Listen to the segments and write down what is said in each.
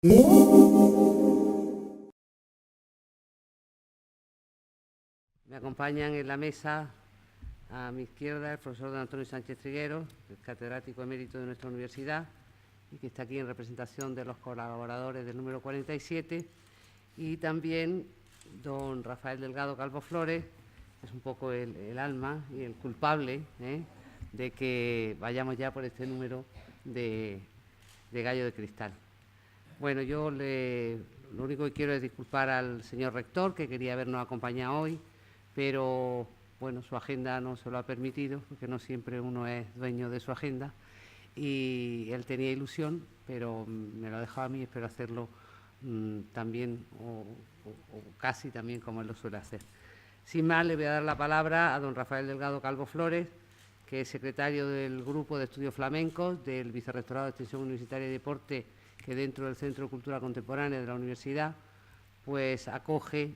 Me acompañan en la mesa, a mi izquierda, el profesor don Antonio Sánchez Trigueros, el catedrático emérito de nuestra universidad, y que está aquí en representación de los colaboradores del número 47, y también don Rafael Delgado Calvo Flores, que es un poco el alma y el culpable de que vayamos ya por este número de Gallo de Cristal. Bueno, yo lo único que quiero es disculpar al señor rector, que quería habernos acompañado hoy, pero bueno, su agenda no se lo ha permitido, porque no siempre uno es dueño de su agenda, y él tenía ilusión, pero me lo ha dejado a mí, espero hacerlo también o casi también como él lo suele hacer. Sin más, le voy a dar la palabra a don Rafael Delgado Calvo Flores, que es secretario del Grupo de Estudios Flamencos del Vicerrectorado de Extensión Universitaria y Deporte, que dentro del Centro de Cultura Contemporánea de la Universidad pues acoge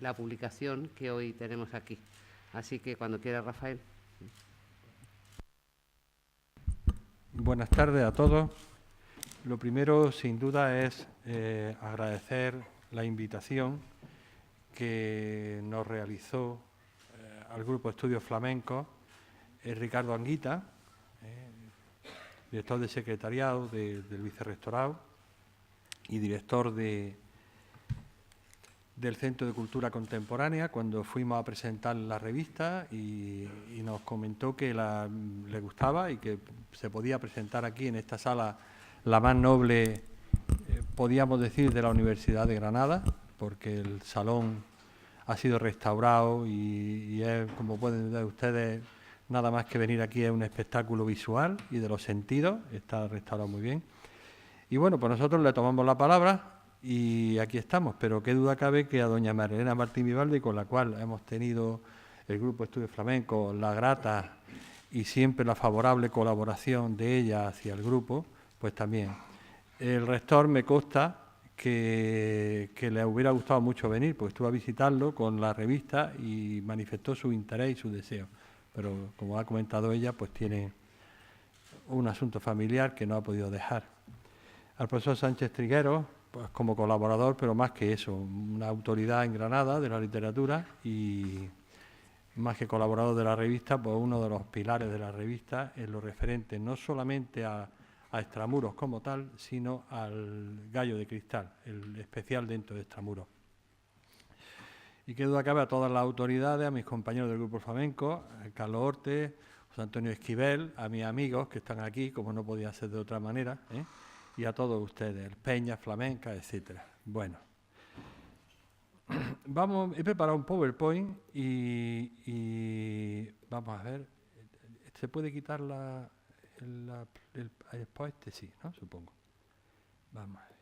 la publicación que hoy tenemos aquí. Así que cuando quiera, Rafael. Buenas tardes a todos. Lo primero, sin duda, es agradecer la invitación que nos realizó al Grupo de Estudios Flamencos Ricardo Anguita, director de secretariado del Vicerrectorado y director del Centro de Cultura Contemporánea, cuando fuimos a presentar la revista y nos comentó que le gustaba y que se podía presentar aquí en esta sala, la más noble, podíamos decir, de la Universidad de Granada, porque el salón ha sido restaurado y es, como pueden ver ustedes, nada más que venir aquí, es un espectáculo visual y de los sentidos, está restaurado muy bien. Y bueno, pues nosotros le tomamos la palabra y aquí estamos, pero qué duda cabe que a doña María Elena Martín Vivaldi, con la cual hemos tenido el Grupo de Estudios Flamencos la grata y siempre la favorable colaboración de ella hacia el grupo, pues también. El rector me consta que le hubiera gustado mucho venir, porque estuvo a visitarlo con la revista y manifestó su interés y su deseo. Pero, como ha comentado ella, pues tiene un asunto familiar que no ha podido dejar. Al profesor Sánchez Trigueros, pues como colaborador, pero más que eso, una autoridad en Granada de la literatura y más que colaborador de la revista, pues uno de los pilares de la revista en lo referente no solamente a Extramuros como tal, sino al Gallo de Cristal, el especial dentro de Extramuros. Y qué duda cabe a todas las autoridades, a mis compañeros del Grupo Flamenco, a Carlos Orte, José Antonio Esquivel, a mis amigos que están aquí, como no podía ser de otra manera, y a todos ustedes, Peña, Flamenca, etcétera. Bueno, he preparado un PowerPoint y vamos a ver, ¿se puede quitar el este? Sí, ¿no? Supongo. Vamos a ver.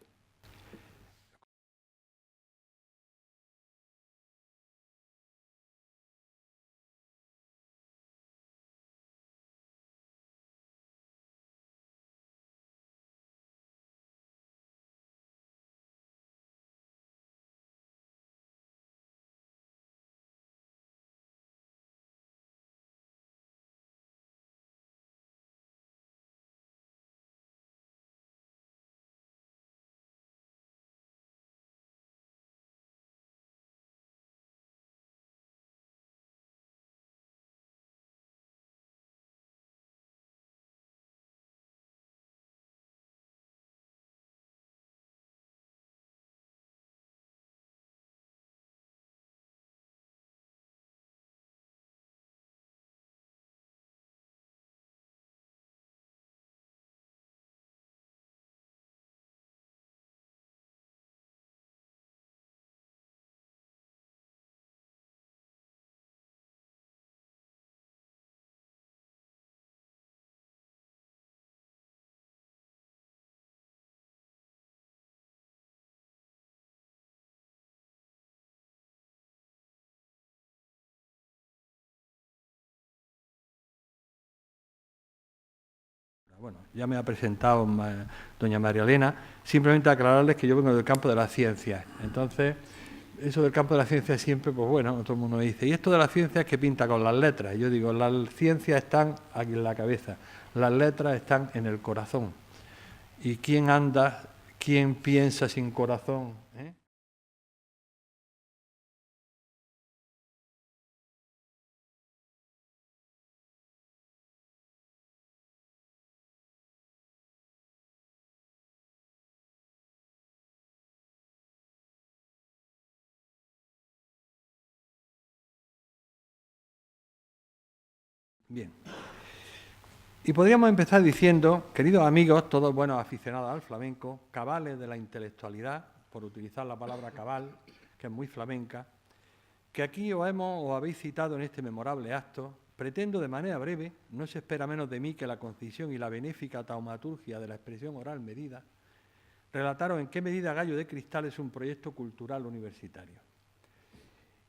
Bueno, ya me ha presentado doña María Elena, simplemente aclararles que yo vengo del campo de las ciencias. Entonces, eso del campo de las ciencias siempre, pues bueno, todo el mundo me dice, ¿y esto de las ciencias qué pinta con las letras? Y yo digo, las ciencias están aquí en la cabeza, las letras están en el corazón. ¿Y quién anda, quién piensa sin corazón? Bien. Y podríamos empezar diciendo, queridos amigos, todos buenos aficionados al flamenco, cabales de la intelectualidad, por utilizar la palabra cabal, que es muy flamenca, que aquí os habéis citado en este memorable acto. Pretendo de manera breve, no se espera menos de mí que la concisión y la benéfica taumaturgia de la expresión oral medida, relataros en qué medida Gallo de Cristal es un proyecto cultural universitario.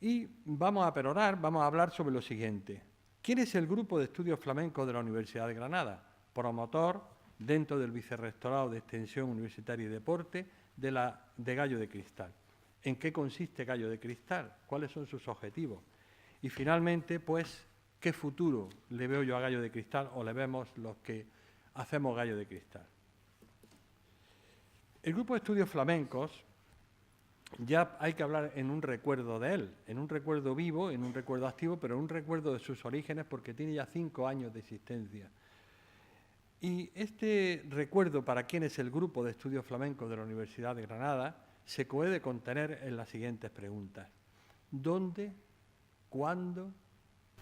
Y vamos a perorar, vamos a hablar sobre lo siguiente. ¿Quién es el Grupo de Estudios Flamencos de la Universidad de Granada? Promotor, dentro del Vicerrectorado de Extensión Universitaria y Deporte, de Gallo de Cristal. ¿En qué consiste Gallo de Cristal? ¿Cuáles son sus objetivos? Y finalmente, pues, ¿qué futuro le veo yo a Gallo de Cristal o le vemos los que hacemos Gallo de Cristal? El Grupo de Estudios Flamencos, ya hay que hablar en un recuerdo de él, en un recuerdo vivo, en un recuerdo activo, pero en un recuerdo de sus orígenes, porque tiene ya 5 años de existencia. Y este recuerdo para quien es el Grupo de Estudios Flamencos de la Universidad de Granada se puede contener en las siguientes preguntas. ¿Dónde? ¿Cuándo?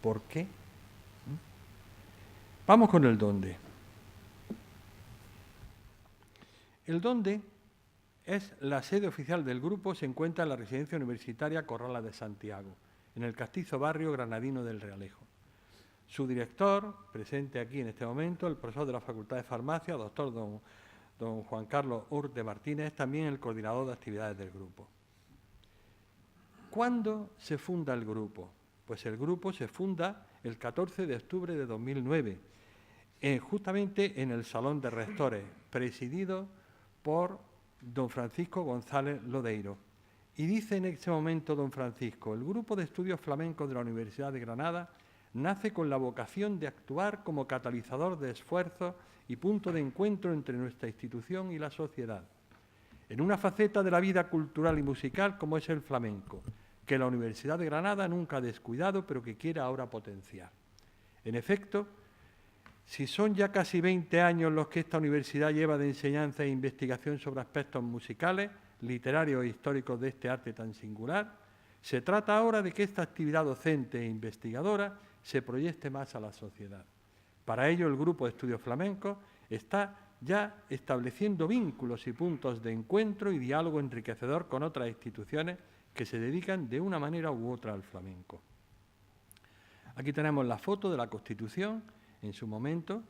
¿Por qué? Vamos con el dónde. El dónde es la sede oficial del grupo, se encuentra en la residencia universitaria Corrales de Santiago, en el castizo barrio granadino del Realejo. Su director, presente aquí en este momento, el profesor de la Facultad de Farmacia, doctor don Juan Carlos Urte Martínez, también el coordinador de actividades del grupo. ¿Cuándo se funda el grupo? Pues el grupo se funda el 14 de octubre de 2009, justamente en el Salón de Rectores, presidido por don Francisco González Lodeiro. Y dice en ese momento don Francisco: el Grupo de Estudios Flamencos de la Universidad de Granada nace con la vocación de actuar como catalizador de esfuerzos y punto de encuentro entre nuestra institución y la sociedad, en una faceta de la vida cultural y musical como es el flamenco, que la Universidad de Granada nunca ha descuidado, pero que quiere ahora potenciar. En efecto, si son ya casi 20 años los que esta universidad lleva de enseñanza e investigación sobre aspectos musicales, literarios e históricos de este arte tan singular, se trata ahora de que esta actividad docente e investigadora se proyecte más a la sociedad. Para ello, el Grupo de Estudios Flamencos está ya estableciendo vínculos y puntos de encuentro y diálogo enriquecedor con otras instituciones que se dedican de una manera u otra al flamenco. Aquí tenemos la foto de la Constitución en su momento,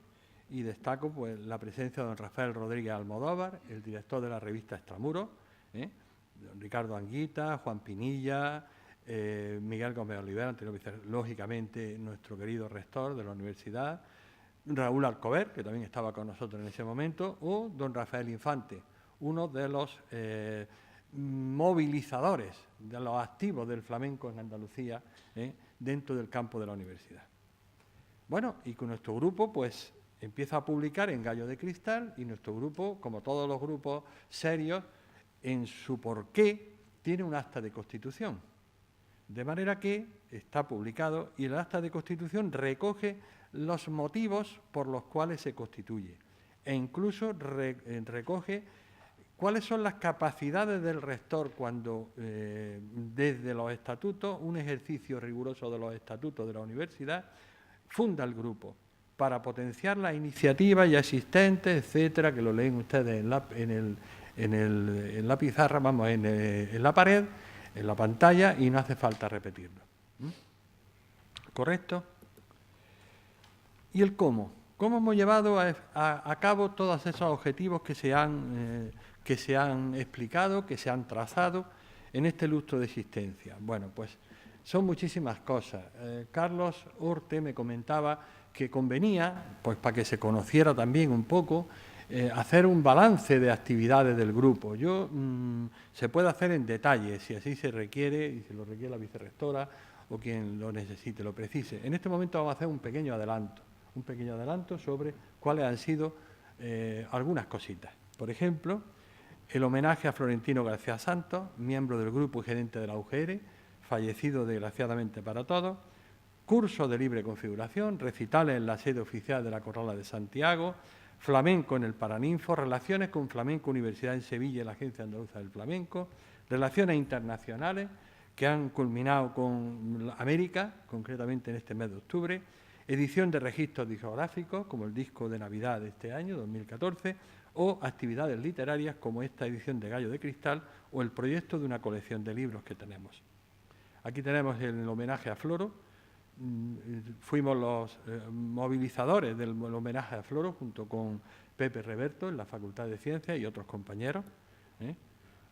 y destaco pues la presencia de don Rafael Rodríguez Almodóvar, el director de la revista Extramuros, don Ricardo Anguita, Juan Pinilla, Miguel Gómez Olivera, lógicamente nuestro querido rector de la universidad, Raúl Alcover, que también estaba con nosotros en ese momento, o don Rafael Infante, uno de los movilizadores, de los activos del flamenco en Andalucía, dentro del campo de la universidad. Bueno, y con nuestro grupo, pues, empieza a publicar en Gallo de Cristal, y nuestro grupo, como todos los grupos serios, en su porqué, tiene un acta de constitución. De manera que está publicado y el acta de constitución recoge los motivos por los cuales se constituye e incluso recoge cuáles son las capacidades del rector cuando, desde los estatutos, un ejercicio riguroso de los estatutos de la universidad, funda el grupo para potenciar las iniciativas ya existentes, etcétera, que lo leen ustedes en la pizarra, vamos, en la pared, en la pantalla, y no hace falta repetirlo. ¿Correcto? ¿Y el cómo? ¿Cómo hemos llevado a cabo todos esos objetivos que se han explicado, que se han trazado en este lustro de existencia? Bueno, pues son muchísimas cosas. Carlos Urte me comentaba que convenía, pues para que se conociera también un poco, hacer un balance de actividades del grupo. Se puede hacer en detalle, si así se requiere, y si lo requiere la vicerrectora o quien lo necesite, lo precise. En este momento vamos a hacer un pequeño adelanto sobre cuáles han sido algunas cositas. por ejemplo, el homenaje a Florentino García Santos, miembro del grupo y gerente de la UGR, fallecido desgraciadamente para todos, cursos de libre configuración, recitales en la sede oficial de la Corrala de Santiago, flamenco en el Paraninfo, relaciones con Flamenco Universidad en Sevilla y la Agencia Andaluza del Flamenco, relaciones internacionales que han culminado con América, concretamente en este mes de octubre, edición de registros discográficos, como el disco de Navidad de este año, 2014, o actividades literarias como esta edición de Gallo de Cristal o el proyecto de una colección de libros que tenemos. Aquí tenemos el homenaje a Floro. Fuimos los movilizadores del homenaje a Floro junto con Pepe Reverto en la Facultad de Ciencias y otros compañeros.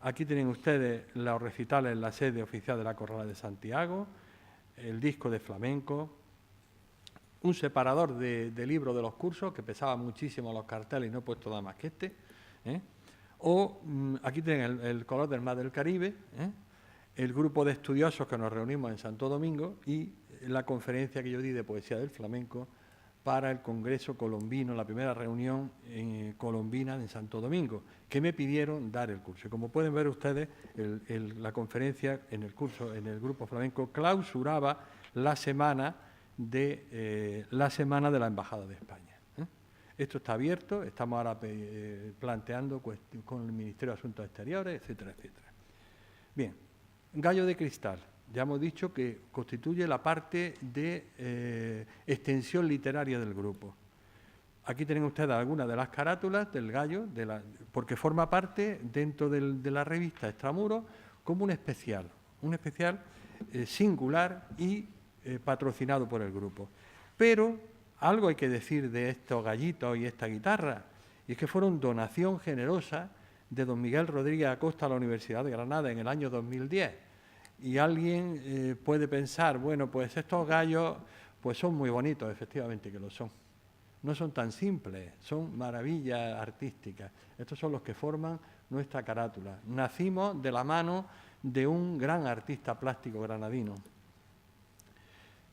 Aquí tienen ustedes los recitales en la sede oficial de la Corrala de Santiago, el disco de flamenco, un separador de libros de los cursos que pesaba muchísimo los carteles y no he puesto nada más que este. O aquí tienen el color del mar del Caribe, el grupo de estudiosos que nos reunimos en Santo Domingo y la conferencia que yo di de poesía del flamenco para el Congreso Colombino, la primera reunión colombina en Santo Domingo, que me pidieron dar el curso. Y como pueden ver ustedes, la conferencia en el curso, en el grupo flamenco, clausuraba la semana de la Embajada de España. Esto está abierto, estamos ahora planteando con el Ministerio de Asuntos Exteriores, etcétera, etcétera. Bien, Gallo de Cristal. Ya hemos dicho que constituye la parte de extensión literaria del grupo. Aquí tienen ustedes algunas de las carátulas del Gallo, porque forma parte dentro de la revista Extramuros como un especial singular y patrocinado por el grupo. Pero algo hay que decir de estos gallitos y esta guitarra, y es que fueron donación generosa de don Miguel Rodríguez Acosta a la Universidad de Granada en el año 2010. Y alguien puede pensar, bueno, pues estos gallos pues son muy bonitos, efectivamente que lo son. No son tan simples, son maravillas artísticas. Estos son los que forman nuestra carátula. Nacimos de la mano de un gran artista plástico granadino.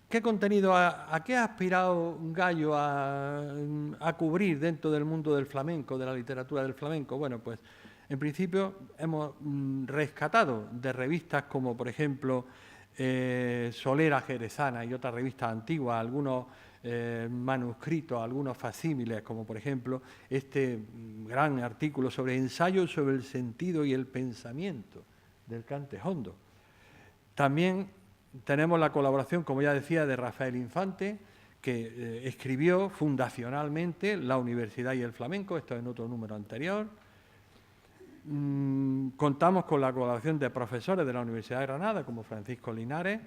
¿Qué contenido, a qué ha aspirado un Gallo a cubrir dentro del mundo del flamenco, de la literatura del flamenco? Bueno, pues en principio hemos rescatado de revistas como, por ejemplo, Solera Jerezana y otras revistas antiguas, algunos manuscritos, algunos facímiles, como por ejemplo este gran artículo sobre ensayos sobre el sentido y el pensamiento del cante hondo. También tenemos la colaboración, como ya decía, de Rafael Infante, que escribió fundacionalmente La Universidad y el Flamenco, esto en otro número anterior. Contamos con la colaboración de profesores de la Universidad de Granada, como Francisco Linares,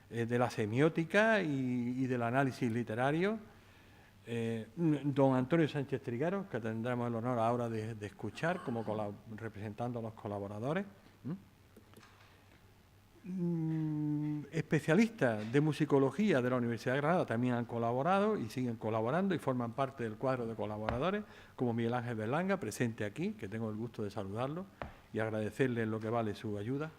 de la semiótica y del análisis literario. Don Antonio Sánchez Trigueros, que tendremos el honor ahora de escuchar como representando a los colaboradores. Especialistas de musicología de la Universidad de Granada también han colaborado y siguen colaborando y forman parte del cuadro de colaboradores, como Miguel Ángel Berlanga, presente aquí, que tengo el gusto de saludarlo y agradecerle lo que vale su ayuda.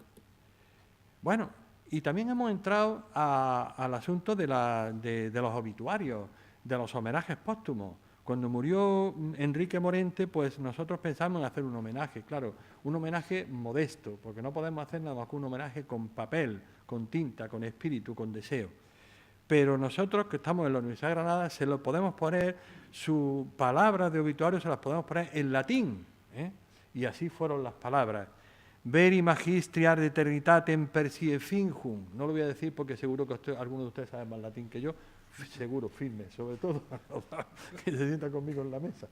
Bueno, y también hemos entrado al asunto de los obituarios, de los homenajes póstumos. Cuando murió Enrique Morente, pues nosotros pensamos en hacer un homenaje, claro, un homenaje modesto, porque no podemos hacer nada más que un homenaje con papel, con tinta, con espíritu, con deseo. Pero nosotros, que estamos en la Universidad de Granada, se lo podemos poner, sus palabras de obituario se las podemos poner en latín, y así fueron las palabras. Veri magistri ad eternitatem persie fingum. No lo voy a decir porque seguro que alguno de ustedes sabe más latín que yo, seguro, firme, sobre todo, que se sienta conmigo en la mesa.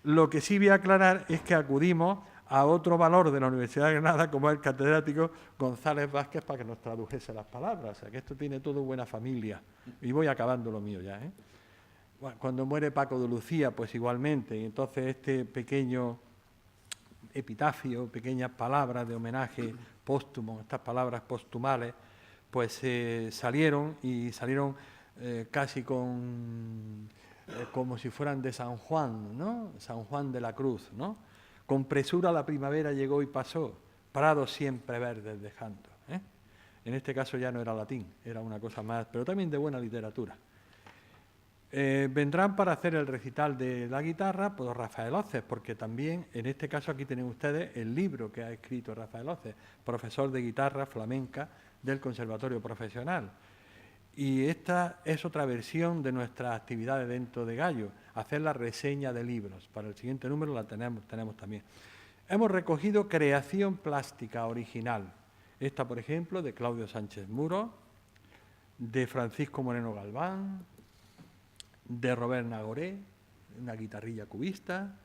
Lo que sí voy a aclarar es que acudimos a otro valor de la Universidad de Granada, como es el catedrático González Vázquez, para que nos tradujese las palabras. O sea, que esto tiene todo buena familia. Y voy acabando lo mío ya. Bueno, cuando muere Paco de Lucía, pues igualmente. Y entonces este pequeño epitafio, pequeñas palabras de homenaje póstumo, estas palabras postumales, pues salieron casi como si fueran de San Juan, ¿no? San Juan de la Cruz, ¿no? Con presura la primavera llegó y pasó, prados siempre verdes dejando. En este caso ya no era latín, era una cosa más, pero también de buena literatura. Vendrán para hacer el recital de la guitarra pues Rafael Hoces, porque también, en este caso aquí tienen ustedes el libro que ha escrito Rafael Hoces, profesor de guitarra flamenca del Conservatorio Profesional. Y esta es otra versión de nuestras actividades dentro de Gallo, hacer la reseña de libros. Para el siguiente número la tenemos también. Hemos recogido creación plástica original. Esta, por ejemplo, de Claudio Sánchez Muro, de Francisco Moreno Galván, de Robert Nagoré, una guitarrilla cubista.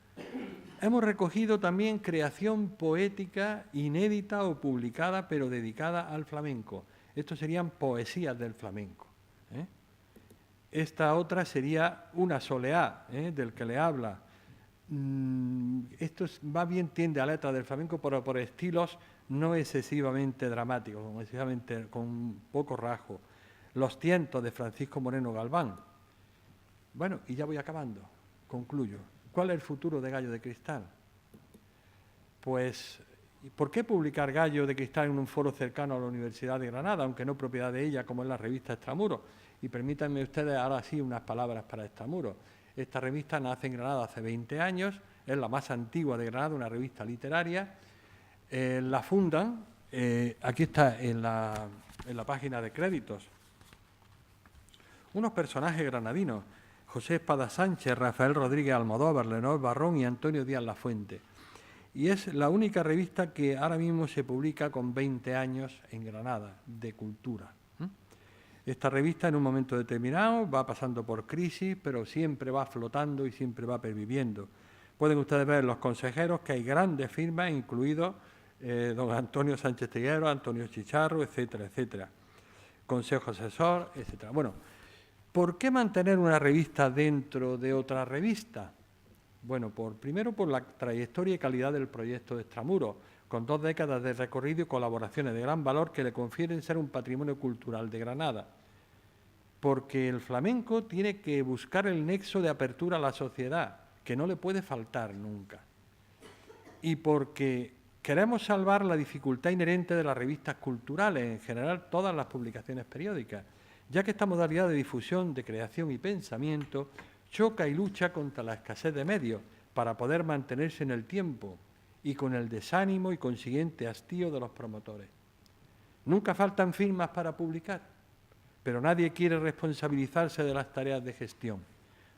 Hemos recogido también creación poética inédita o publicada, pero dedicada al flamenco. Estos serían poesías del flamenco. Esta otra sería una soleá, del que le habla. Esto más bien tiende a letra del flamenco, pero por estilos no excesivamente dramáticos, con poco rasgo. Los tientos de Francisco Moreno Galván. Bueno, y ya voy acabando, concluyo. ¿Cuál es el futuro de Gallo de Cristal? Pues, ¿por qué publicar Gallo de Cristal en un foro cercano a la Universidad de Granada, aunque no propiedad de ella, como es la revista Extramuros? Y permítanme ustedes ahora sí unas palabras para Extramuros. Esta revista nace en Granada hace 20 años, es la más antigua de Granada, una revista literaria. La fundan, aquí está en la página de créditos, unos personajes granadinos: José Espada Sánchez, Rafael Rodríguez Almodóvar, Leonor Barrón y Antonio Díaz Lafuente. Y es la única revista que ahora mismo se publica con 20 años en Granada, de cultura. Esta revista en un momento determinado va pasando por crisis, pero siempre va flotando y siempre va perviviendo. Pueden ustedes ver en los consejeros que hay grandes firmas, incluidos don Antonio Sánchez Triguero, Antonio Chicharro, etcétera, etcétera. Consejo asesor, etcétera. Bueno, ¿por qué mantener una revista dentro de otra revista? Bueno, primero por la trayectoria y calidad del proyecto de Extramuros, con 2 décadas de recorrido y colaboraciones de gran valor que le confieren ser un patrimonio cultural de Granada. Porque el flamenco tiene que buscar el nexo de apertura a la sociedad, que no le puede faltar nunca. Y porque queremos salvar la dificultad inherente de las revistas culturales, en general todas las publicaciones periódicas, ya que esta modalidad de difusión, de creación y pensamiento choca y lucha contra la escasez de medios para poder mantenerse en el tiempo y con el desánimo y consiguiente hastío de los promotores. Nunca faltan firmas para publicar, pero nadie quiere responsabilizarse de las tareas de gestión.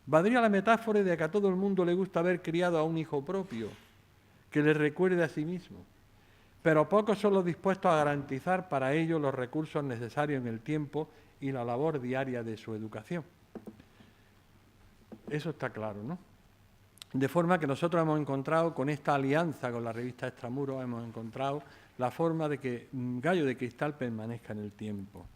Valdría la metáfora de que a todo el mundo le gusta haber criado a un hijo propio, que le recuerde a sí mismo, pero pocos son los dispuestos a garantizar para ello los recursos necesarios en el tiempo y la labor diaria de su educación. Eso está claro, ¿no? De forma que nosotros hemos encontrado, con esta alianza con la revista Extramuros, hemos encontrado la forma de que Gallo de Cristal permanezca en el tiempo.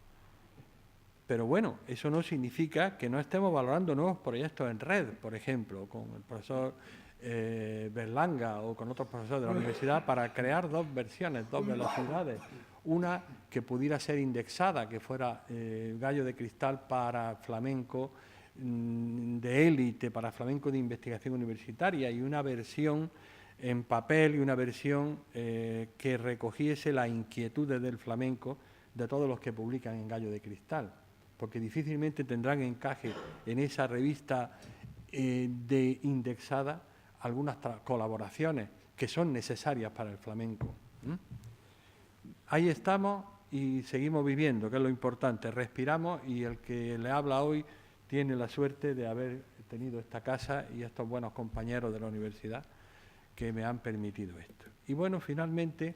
Pero bueno, eso no significa que no estemos valorando nuevos proyectos en red, por ejemplo, con el profesor Berlanga o con otros profesores de la universidad, para crear 2 versiones, 2 velocidades. Una que pudiera ser indexada, que fuera Gallo de Cristal para flamenco de élite, para flamenco de investigación universitaria, y una versión en papel y una versión que recogiese las inquietudes del flamenco de todos los que publican en Gallo de Cristal, porque difícilmente tendrán encaje en esa revista de indexada algunas colaboraciones que son necesarias para el flamenco. Ahí estamos y seguimos viviendo, que es lo importante. Respiramos, y el que le habla hoy tiene la suerte de haber tenido esta casa y estos buenos compañeros de la universidad que me han permitido esto. Y bueno, finalmente,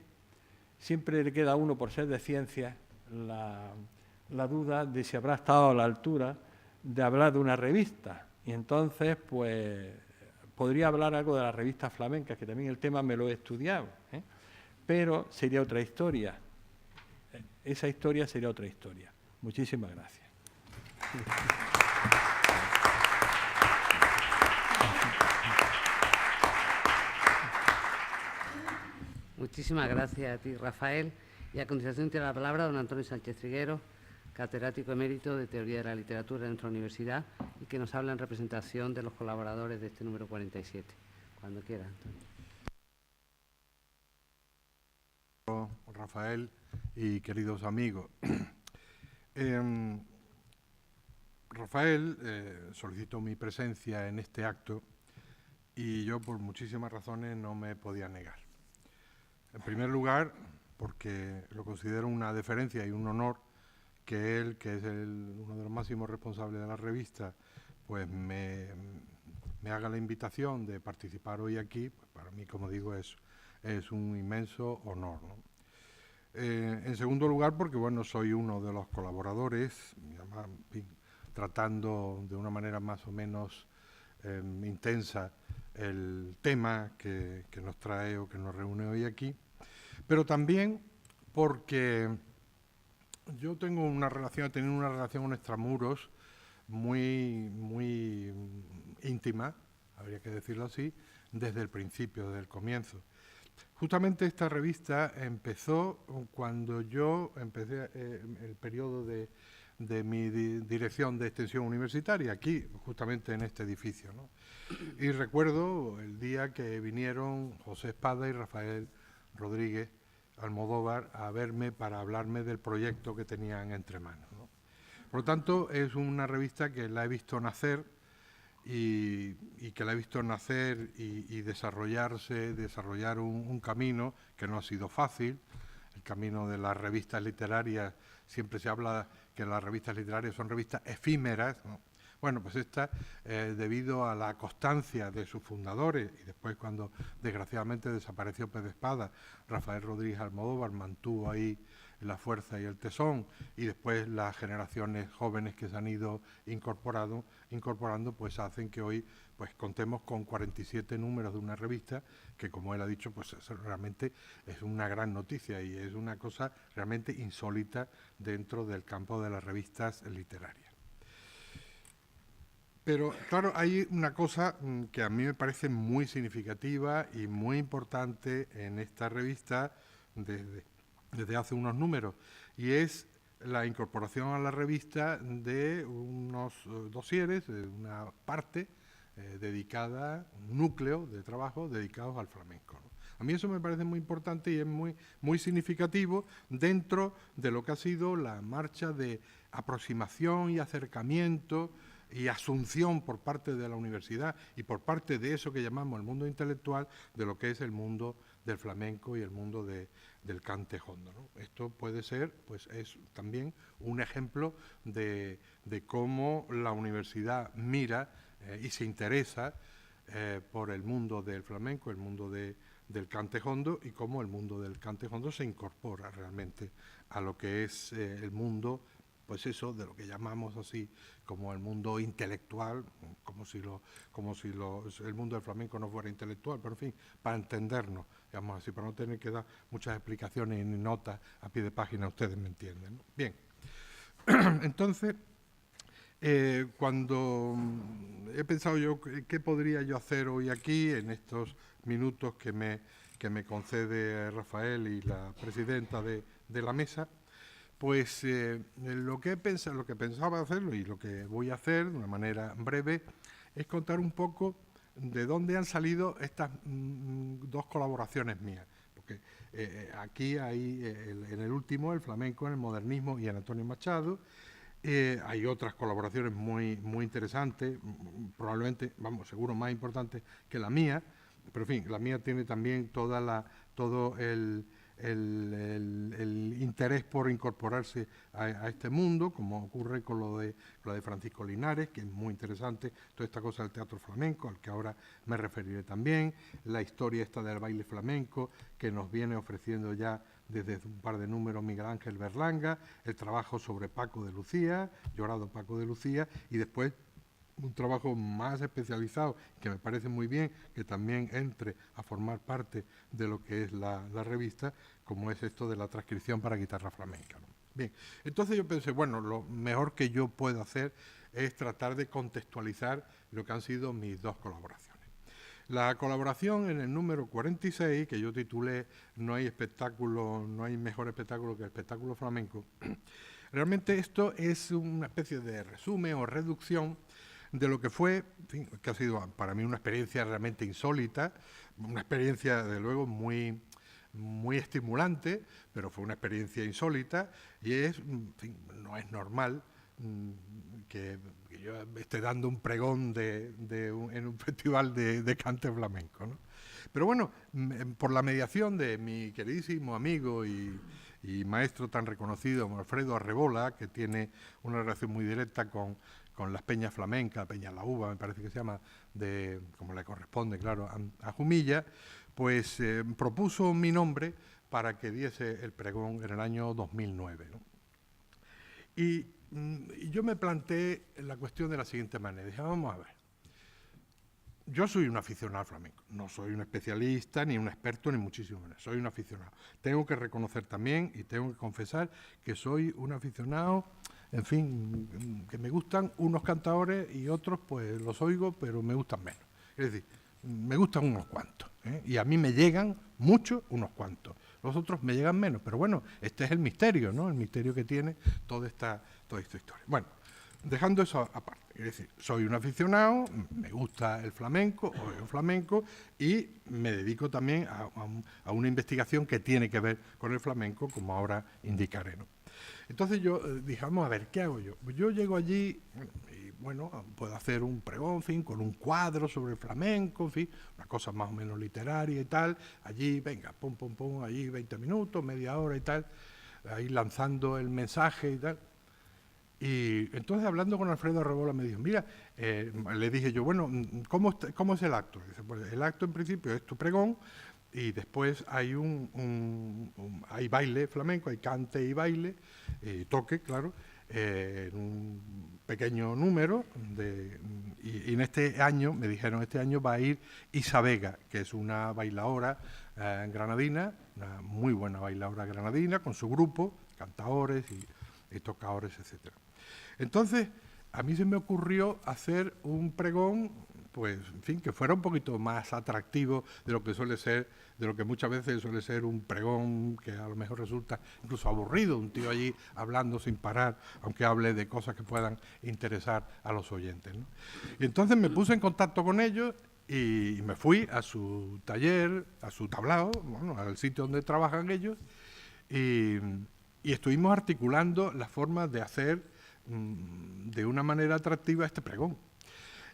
siempre le queda a uno, por ser de ciencias, la duda de si habrá estado a la altura de hablar de una revista. Y entonces, pues, podría hablar algo de las revistas flamencas, que también el tema me lo he estudiado, pero sería otra historia. Esa historia sería otra historia. Muchísimas gracias. Muchísimas gracias a ti, Rafael. Y a continuación tiene la palabra don Antonio Sánchez Triguero, catedrático emérito de Teoría de la Literatura de nuestra universidad, y que nos habla en representación de los colaboradores de este número 47. Cuando quiera, Antonio. Rafael y queridos amigos. Rafael solicitó mi presencia en este acto y yo por muchísimas razones no me podía negar. En primer lugar, porque lo considero una deferencia y un honor que él, que es uno de los máximos responsables de la revista, pues me haga la invitación de participar hoy aquí. Pues para mí, como digo, es un inmenso honor, ¿no? En segundo lugar, porque bueno, soy uno de los colaboradores, además, en fin, tratando de una manera más o menos intensa el tema que nos trae o que nos reúne hoy aquí, pero también porque yo tengo una relación, he tenido una relación con Extramuros muy íntima, habría que decirlo así, desde el principio, desde el comienzo. Justamente esta revista empezó cuando yo empecé el periodo de mi dirección de extensión universitaria, aquí, justamente en este edificio, ¿no? Y recuerdo el día que vinieron José Espada y Rafael Rodríguez Almodóvar a verme para hablarme del proyecto que tenían entre manos, ¿no? Por lo tanto, es una revista que la he visto nacer y que la he visto nacer y desarrollar un camino que no ha sido fácil. El camino de las revistas literarias, siempre se habla que las revistas literarias son revistas efímeras, ¿no? Bueno, pues esta, debido a la constancia de sus fundadores, y después cuando desgraciadamente desapareció Pérez Espada, Rafael Rodríguez Almodóvar mantuvo ahí la fuerza y el tesón, y después las generaciones jóvenes que se han ido incorporando, pues hacen que hoy pues contemos con 47 números de una revista que, como él ha dicho, pues realmente es una gran noticia y es una cosa realmente insólita dentro del campo de las revistas literarias. Pero claro, hay una cosa que a mí me parece muy significativa y muy importante en esta revista desde hace unos números, y es la incorporación a la revista de unos dosieres, de una parte dedicada, un núcleo de trabajo dedicados al flamenco, ¿no? A mí eso me parece muy importante y es muy significativo dentro de lo que ha sido la marcha de aproximación y acercamiento y asunción por parte de la universidad y por parte de eso que llamamos el mundo intelectual, de lo que es el mundo del flamenco y el mundo del cante hondo, ¿no? Esto puede ser, pues es también un ejemplo de cómo la universidad mira y se interesa por el mundo del flamenco, el mundo del cante hondo, y cómo el mundo del cante hondo se incorpora realmente a lo que es el mundo, pues eso, de lo que llamamos así como el mundo intelectual, como si el mundo del flamenco no fuera intelectual, pero en fin, para entendernos, digamos así, para no tener que dar muchas explicaciones ni notas a pie de página, ustedes me entienden, ¿no? Bien, entonces, cuando he pensado yo qué podría yo hacer hoy aquí en estos minutos que me concede Rafael y la presidenta de la mesa, pues lo que pensaba hacerlo y lo que voy a hacer de una manera breve es contar un poco de dónde han salido estas dos colaboraciones mías. Porque aquí hay, en el último, el flamenco, en el modernismo y en Antonio Machado. Hay otras colaboraciones muy interesantes, probablemente, vamos, seguro más importantes que la mía, pero en fin, la mía tiene también todo el interés por incorporarse a este mundo, como ocurre con lo de Francisco Linares, que es muy interesante, toda esta cosa del teatro flamenco, al que ahora me referiré también, la historia esta del baile flamenco, que nos viene ofreciendo ya desde un par de números Miguel Ángel Berlanga, el trabajo sobre Paco de Lucía, Llorado Paco de Lucía, y después un trabajo más especializado, que me parece muy bien que también entre a formar parte de lo que es la revista, como es esto de la transcripción para guitarra flamenca, ¿no? Bien, entonces yo pensé, bueno, lo mejor que yo puedo hacer es tratar de contextualizar lo que han sido mis dos colaboraciones. La colaboración en el número 46, que yo titulé No hay mejor espectáculo que el espectáculo flamenco, realmente esto es una especie de resumen o reducción de lo que fue, en fin, que ha sido para mí una experiencia realmente insólita, una experiencia, de luego, muy estimulante, pero fue una experiencia insólita y en fin, no es normal que yo esté dando un pregón en un festival de cante flamenco, ¿no? Pero bueno, por la mediación de mi queridísimo amigo y maestro tan reconocido como Alfredo Arrebola, que tiene una relación muy directa con las peñas flamencas, Peña La Uva, me parece que se llama, como le corresponde, claro, a Jumilla, pues propuso mi nombre para que diese el pregón en el año 2009, ¿no? Y yo me planteé la cuestión de la siguiente manera. Dije, vamos a ver, yo soy un aficionado al flamenco, no soy un especialista, ni un experto, ni muchísimo menos, soy un aficionado. Tengo que reconocer también y tengo que confesar que soy un aficionado, en fin, que me gustan unos cantadores y otros pues los oigo, pero me gustan menos. Es decir, me gustan unos cuantos, ¿eh? Y a mí me llegan mucho unos cuantos. Los otros me llegan menos, pero bueno, este es el misterio, ¿no? El misterio que tiene toda esta historia. Bueno, dejando eso aparte, es decir, soy un aficionado, me gusta el flamenco, oigo flamenco y me dedico también a una investigación que tiene que ver con el flamenco, como ahora indicaré, ¿no? Entonces yo dije, vamos a ver, ¿qué hago yo? Pues yo llego allí y, bueno, puedo hacer un pregón, en fin, con un cuadro sobre el flamenco, en fin, una cosa más o menos literaria y tal. Allí, venga, pum, pum, pum, allí 20 minutos, media hora y tal, ahí lanzando el mensaje y tal. Y entonces, hablando con Alfredo Arrebola, me dijo, mira, le dije yo, bueno, ¿cómo es el acto? Dice, pues el acto en principio es tu pregón, y después hay hay baile flamenco, hay cante y baile, toque, claro, en un pequeño número. Y en este año, me dijeron, este año va a ir Isa Vega, que es una bailaora granadina, una muy buena bailaora granadina, con su grupo, cantadores y tocadores, etcétera. Entonces, a mí se me ocurrió hacer un pregón, pues, en fin, que fuera un poquito más atractivo de lo que suele ser, de lo que muchas veces suele ser un pregón que a lo mejor resulta incluso aburrido, un tío allí hablando sin parar, aunque hable de cosas que puedan interesar a los oyentes, ¿no? Y entonces me puse en contacto con ellos y me fui a su taller, a su tablao, bueno, al sitio donde trabajan ellos, y estuvimos articulando las formas de hacer de una manera atractiva este pregón.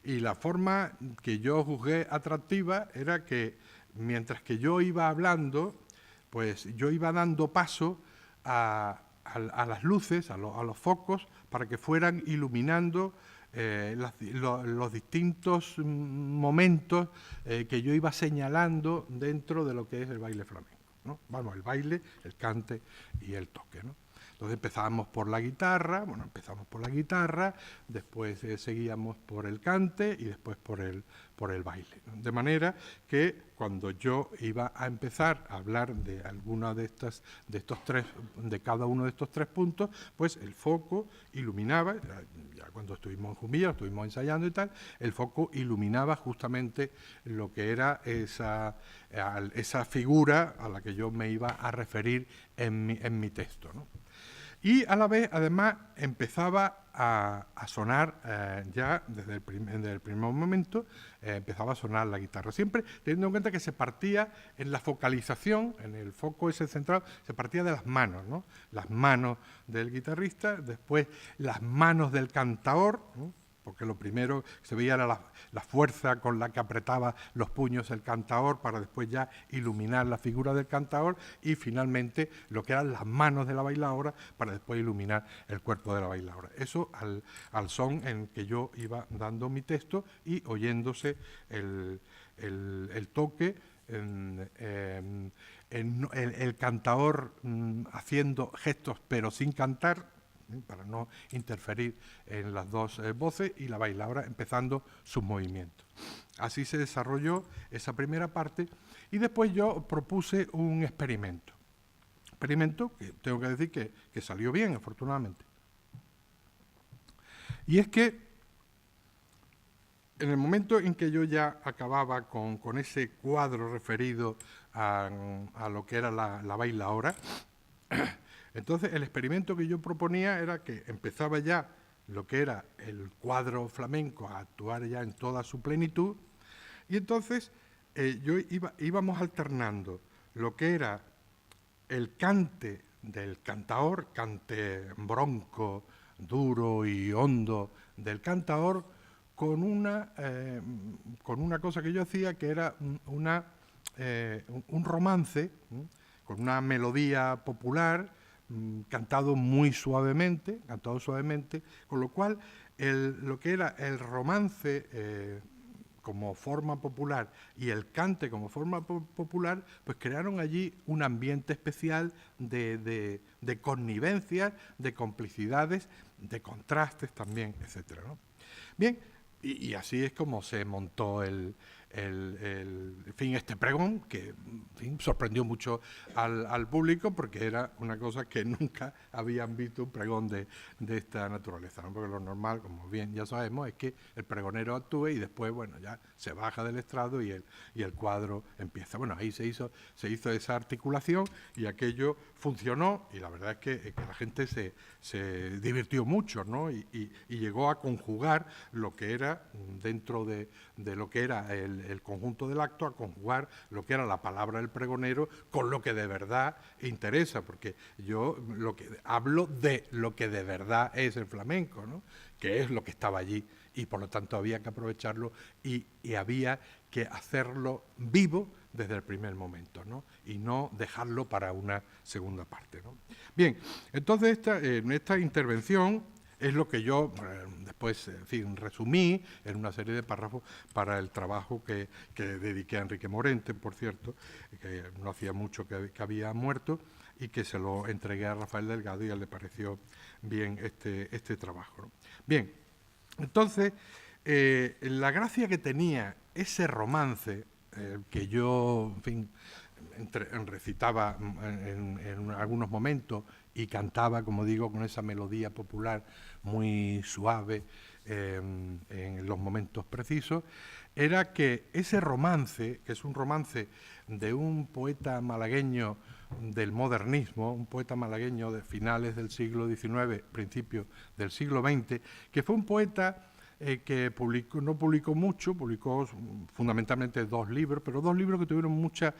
Y la forma que yo juzgué atractiva era que mientras que yo iba hablando, pues yo iba dando paso a las luces, a los focos, para que fueran iluminando los distintos momentos que yo iba señalando dentro de lo que es el baile flamenco, ¿no? Vamos, el baile, el cante y el toque, ¿no? Entonces empezamos por la guitarra, después seguíamos por el cante y después por el baile, ¿no? De manera que cuando yo iba a empezar a hablar de alguna de cada uno de estos tres puntos, pues el foco iluminaba, ya cuando estuvimos en Jumilla, estuvimos ensayando y tal, el foco iluminaba justamente lo que era esa figura a la que yo me iba a referir en mi texto, ¿no? Y a la vez, además, empezaba a sonar ya desde el primer momento, empezaba a sonar la guitarra. Siempre teniendo en cuenta que se partía en la focalización, en el foco ese centrado, se partía de las manos, ¿no? Las manos del guitarrista, después las manos del cantador, ¿no? Porque lo primero que se veía era la fuerza con la que apretaba los puños el cantador para después ya iluminar la figura del cantador, y finalmente lo que eran las manos de la bailaora para después iluminar el cuerpo de la bailaora. Eso al son en que yo iba dando mi texto y oyéndose el toque, el cantador haciendo gestos pero sin cantar, para no interferir en las dos voces, y la bailaora empezando sus movimientos. Así se desarrolló esa primera parte, y después yo propuse un experimento que tengo que decir que salió bien, afortunadamente. Y es que en el momento en que yo ya acababa con ese cuadro referido a lo que era la bailaora, entonces el experimento que yo proponía era que empezaba ya lo que era el cuadro flamenco a actuar ya en toda su plenitud, y entonces íbamos alternando lo que era el cante del cantador, cante bronco, duro y hondo del cantaor con una cosa que yo hacía, que era un romance, con una melodía popular, cantado suavemente, con lo cual lo que era el romance como forma popular y el cante como forma popular, pues crearon allí un ambiente especial de connivencias, de complicidades, de contrastes también, etcétera, ¿no? Bien, y así es como se montó en fin, este pregón, que en fin, sorprendió mucho al público, porque era una cosa que nunca habían visto un pregón de esta naturaleza, ¿no? Porque lo normal, como bien ya sabemos, es que el pregonero actúe y después, bueno, ya se baja del estrado y el cuadro empieza. Bueno, ahí se hizo esa articulación y aquello funcionó, y la verdad es que la gente se divirtió mucho, ¿no? Y llegó a conjugar lo que era, dentro de lo que era el conjunto del acto, a conjugar lo que era la palabra del pregonero con lo que de verdad interesa, porque yo hablo de lo que de verdad es el flamenco, ¿no? Que es lo que estaba allí, y por lo tanto había que aprovecharlo y había que hacerlo vivo desde el primer momento, ¿no? Y no dejarlo para una segunda parte, ¿no? Bien, entonces en esta intervención es lo que yo después, en fin, resumí en una serie de párrafos para el trabajo que dediqué a Enrique Morente, por cierto, que no hacía mucho que había muerto, y que se lo entregué a Rafael Delgado y a él le pareció bien este trabajo, ¿no? Bien, entonces, la gracia que tenía ese romance que yo, en fin, recitaba en algunos momentos y cantaba, como digo, con esa melodía popular muy suave en los momentos precisos, era que ese romance, que es un romance de un poeta malagueño del modernismo, un poeta malagueño de finales del siglo XIX, principios del siglo XX, que fue un poeta que no publicó mucho, publicó fundamentalmente 2 libros, pero 2 libros que tuvieron mucha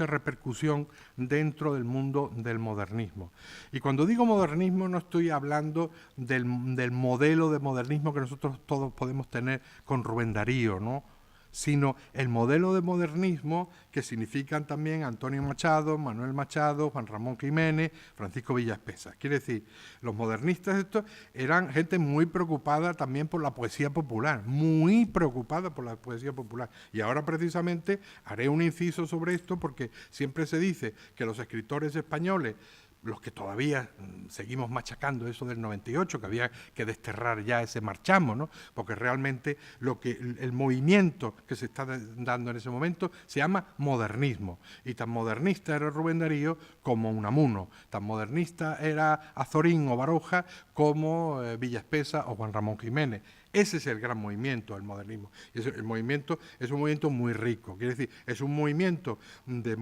repercusión dentro del mundo del modernismo. Y cuando digo modernismo no estoy hablando del modelo de modernismo que nosotros todos podemos tener con Rubén Darío, ¿no? Sino el modelo de modernismo que significan también Antonio Machado, Manuel Machado, Juan Ramón Jiménez, Francisco Villaspesa. Quiere decir, los modernistas estos eran gente muy preocupada también por la poesía popular, muy preocupada por la poesía popular. Y ahora precisamente haré un inciso sobre esto, porque siempre se dice que los escritores españoles, los que todavía seguimos machacando eso del 98, que había que desterrar ya ese marchamo, ¿no? Porque realmente el movimiento que se está dando en ese momento se llama modernismo, y tan modernista era Rubén Darío como Unamuno, tan modernista era Azorín o Baroja como Villaspesa o Juan Ramón Jiménez. Ese es el gran movimiento, el modernismo. Y el movimiento es un movimiento muy rico, quiere decir, es un movimiento desde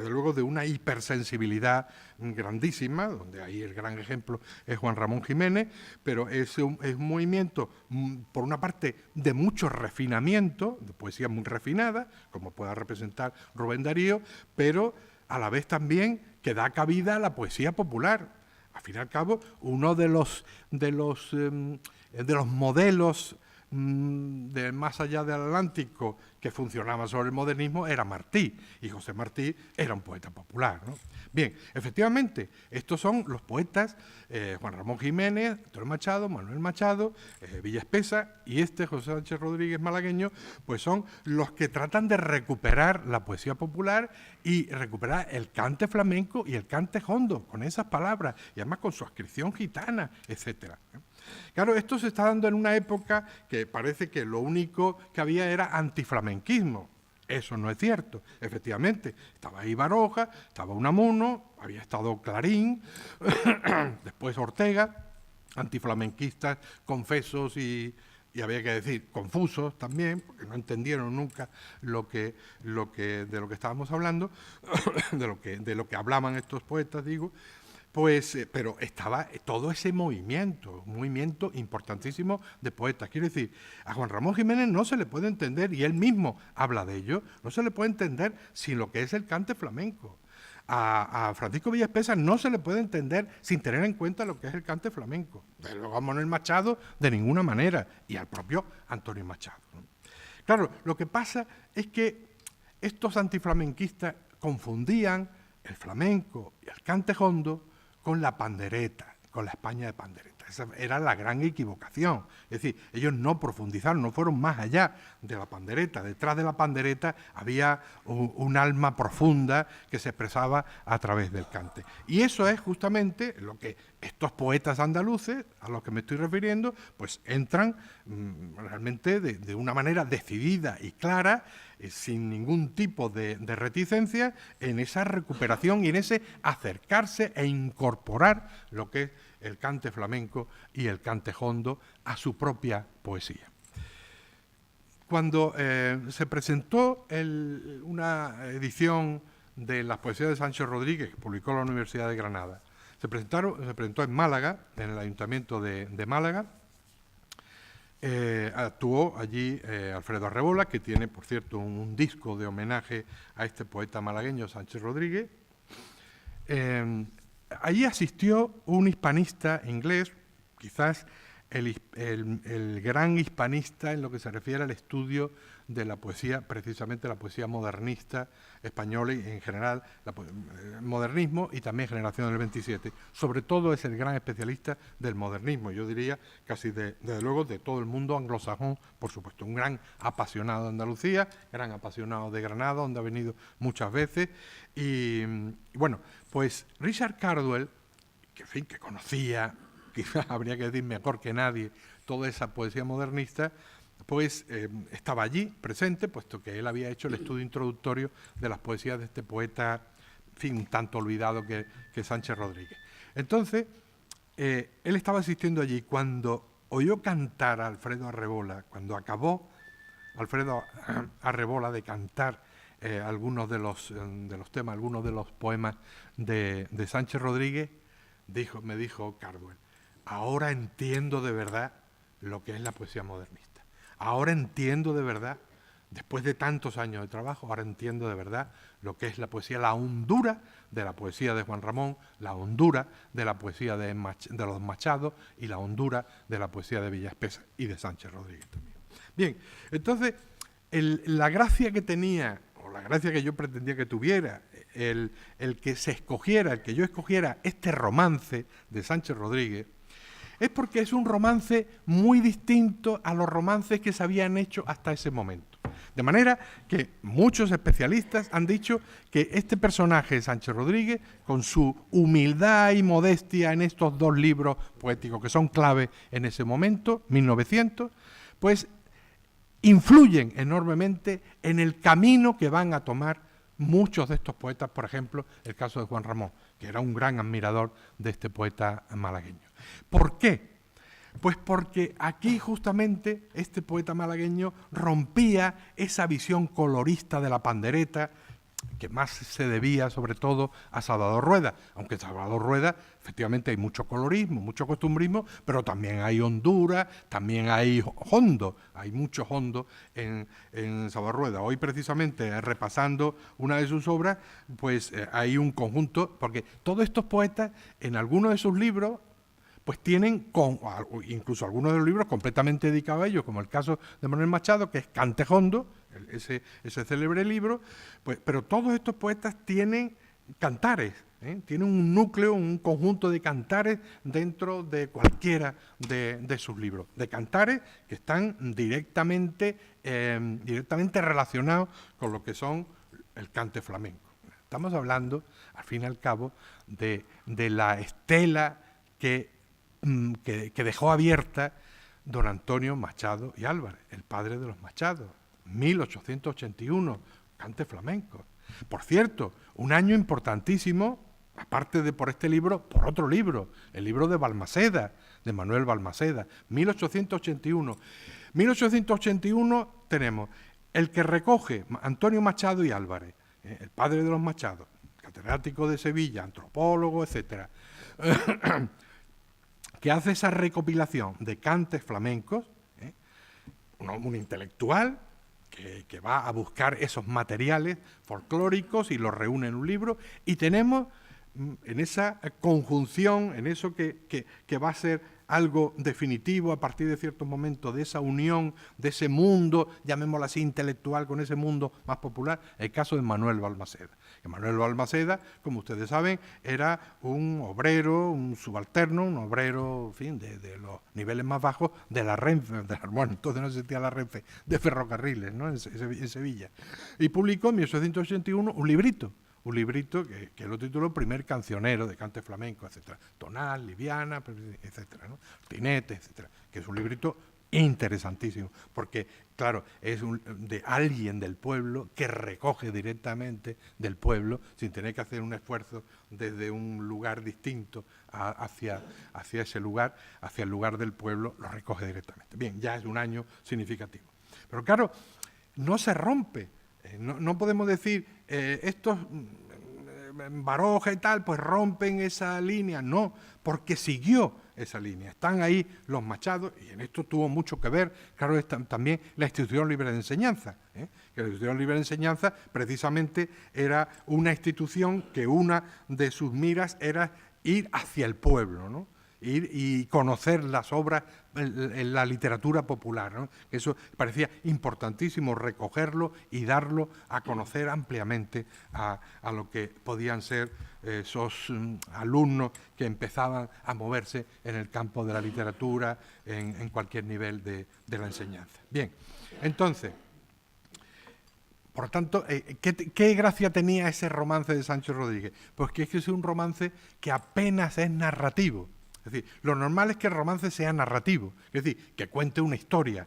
luego de una hipersensibilidad grandísima, donde ahí el gran ejemplo es Juan Ramón Jiménez, pero es un movimiento, por una parte, de mucho refinamiento, de poesía muy refinada, como pueda representar Rubén Darío, pero a la vez también que da cabida a la poesía popular. Al fin y al cabo, uno de los modelos de más allá del Atlántico que funcionaba sobre el modernismo era Martí, y José Martí era un poeta popular, ¿no? Bien, efectivamente, estos son los poetas Juan Ramón Jiménez, Antonio Machado, Manuel Machado, Villaspesa, y José Sánchez Rodríguez malagueño, pues son los que tratan de recuperar la poesía popular y recuperar el cante flamenco y el cante jondo, con esas palabras, y además con su adscripción gitana, etcétera. Claro, esto se está dando en una época que parece que lo único que había era antiflamenquismo. Eso no es cierto. Efectivamente, estaba ahí Baroja, estaba Unamuno, había estado Clarín, después Ortega, antiflamenquistas confesos y había que decir confusos también, porque no entendieron nunca de lo que estábamos hablando, de lo que hablaban estos poetas, digo. Pues, pero estaba todo ese movimiento, un movimiento importantísimo de poetas. Quiero decir, a Juan Ramón Jiménez no se le puede entender, y él mismo habla de ello, no se le puede entender sin lo que es el cante flamenco. a Francisco Villaspesa no se le puede entender sin tener en cuenta lo que es el cante flamenco. Desde luego a Manuel Machado de ninguna manera, y al propio Antonio Machado, ¿no? Claro, lo que pasa es que estos antiflamenquistas confundían el flamenco y el cante hondo con la pandereta, con la España de pandereta. Esa era la gran equivocación. Es decir, ellos no profundizaron, no fueron más allá de la pandereta. Detrás de la pandereta había un alma profunda que se expresaba a través del cante. Y eso es justamente lo que estos poetas andaluces, a los que me estoy refiriendo, pues entran realmente de una manera decidida y clara, sin ningún tipo de reticencia, en esa recuperación y en ese acercarse e incorporar lo que es el cante flamenco y el cante hondo a su propia poesía. Cuando se presentó una edición de las poesías de Sancho Rodríguez, que publicó la Universidad de Granada, se presentó en Málaga, en el Ayuntamiento de Málaga. Actuó allí Alfredo Arrebola, que tiene, por cierto, un disco de homenaje a este poeta malagueño, Sánchez Rodríguez. Allí asistió un hispanista inglés, quizás el gran hispanista en lo que se refiere al estudio de la poesía, precisamente la poesía modernista española y en general el modernismo y también generación del 27. Sobre todo es el gran especialista del modernismo, yo diría casi desde luego de todo el mundo anglosajón, por supuesto, un gran apasionado de Andalucía, gran apasionado de Granada, donde ha venido muchas veces. Y bueno, pues Richard Cardwell, que en fin, que conocía, quizás habría que decir mejor que nadie, toda esa poesía modernista, pues estaba allí presente, puesto que él había hecho el estudio introductorio de las poesías de este poeta, en fin, un tanto olvidado que Sánchez Rodríguez. Entonces, él estaba asistiendo allí cuando oyó cantar a Alfredo Arrebola, cuando acabó Alfredo Arrebola de cantar algunos de los temas, algunos de los poemas de Sánchez Rodríguez, me dijo Cardwell: ahora entiendo de verdad lo que es la poesía modernista. Ahora entiendo de verdad, después de tantos años de trabajo, ahora entiendo de verdad lo que es la poesía, la hondura de la poesía de Juan Ramón, la hondura de la poesía de los Machado y la hondura de la poesía de Villaspesa y de Sánchez Rodríguez también. Bien, entonces, la gracia que tenía, o la gracia que yo pretendía que tuviera, el que se escogiera, el que yo escogiera este romance de Sánchez Rodríguez, es porque es un romance muy distinto a los romances que se habían hecho hasta ese momento. De manera que muchos especialistas han dicho que este personaje, Sánchez Rodríguez, con su humildad y modestia en estos dos libros poéticos que son clave en ese momento, 1900, pues influyen enormemente en el camino que van a tomar muchos de estos poetas, por ejemplo, el caso de Juan Ramón, que era un gran admirador de este poeta malagueño. ¿Por qué? Pues porque aquí justamente este poeta malagueño rompía esa visión colorista de la pandereta, que más se debía sobre todo a Salvador Rueda, aunque en Salvador Rueda efectivamente hay mucho colorismo, mucho costumbrismo, pero también hay hondura, también hay hondo, hay mucho hondo en Salvador Rueda. Hoy precisamente repasando una de sus obras, pues hay un conjunto, porque todos estos poetas en algunos de sus libros pues tienen, incluso algunos de los libros completamente dedicados a ellos, como el caso de Manuel Machado, que es Cante hondo, ese célebre libro, pues, pero todos estos poetas tienen cantares, tienen un núcleo, un conjunto de cantares dentro de cualquiera de sus libros, de cantares que están directamente relacionados con lo que son el cante flamenco. Estamos hablando, al fin y al cabo, de la estela que dejó abierta don Antonio Machado y Álvarez, el padre de los Machados, 1881, cante flamenco. Por cierto, un año importantísimo, aparte de por este libro, por otro libro, el libro de Balmaceda, de Manuel Balmaceda, 1881. 1881 tenemos el que recoge Antonio Machado y Álvarez, el padre de los Machados, catedrático de Sevilla, antropólogo, etcétera, que hace esa recopilación de cantes flamencos, un intelectual que va a buscar esos materiales folclóricos y los reúne en un libro, y tenemos en esa conjunción, en eso que va a ser algo definitivo a partir de cierto momento, de esa unión, de ese mundo, llamémoslo así, intelectual, con ese mundo más popular, el caso de Manuel Balmaceda. Manuel Balmaceda, como ustedes saben, era un obrero, un subalterno, un obrero, en fin, de los niveles más bajos de la Renfe, bueno, entonces no existía la Renfe, de ferrocarriles, ¿no?, en Sevilla. Y publicó en 1881 un librito que lo tituló Primer cancionero de cante flamenco, etcétera, tonal, liviana, etcétera, ¿no?, tinete, etcétera, que es un librito interesantísimo, porque, claro, es de alguien del pueblo que recoge directamente del pueblo, sin tener que hacer un esfuerzo desde un lugar distinto hacia ese lugar, hacia el lugar del pueblo, lo recoge directamente. Bien, ya es un año significativo. Pero claro, no se rompe. No podemos decir, estos Baroja y tal, pues rompen esa línea. No, porque siguió esa línea. Están ahí los Machados, y en esto tuvo mucho que ver, claro, también la Institución Libre de Enseñanza, que la Institución Libre de Enseñanza precisamente era una institución que una de sus miras era ir hacia el pueblo, ¿no?, ir y conocer las obras en la literatura popular, ¿no? Eso parecía importantísimo, recogerlo y darlo a conocer ampliamente a lo que podían ser esos alumnos que empezaban a moverse en el campo de la literatura, en cualquier nivel de la enseñanza. Bien, entonces, por tanto, ¿qué gracia tenía ese romance de Sancho Rodríguez? Pues que es un romance que apenas es narrativo. Es decir, lo normal es que el romance sea narrativo, es decir, que cuente una historia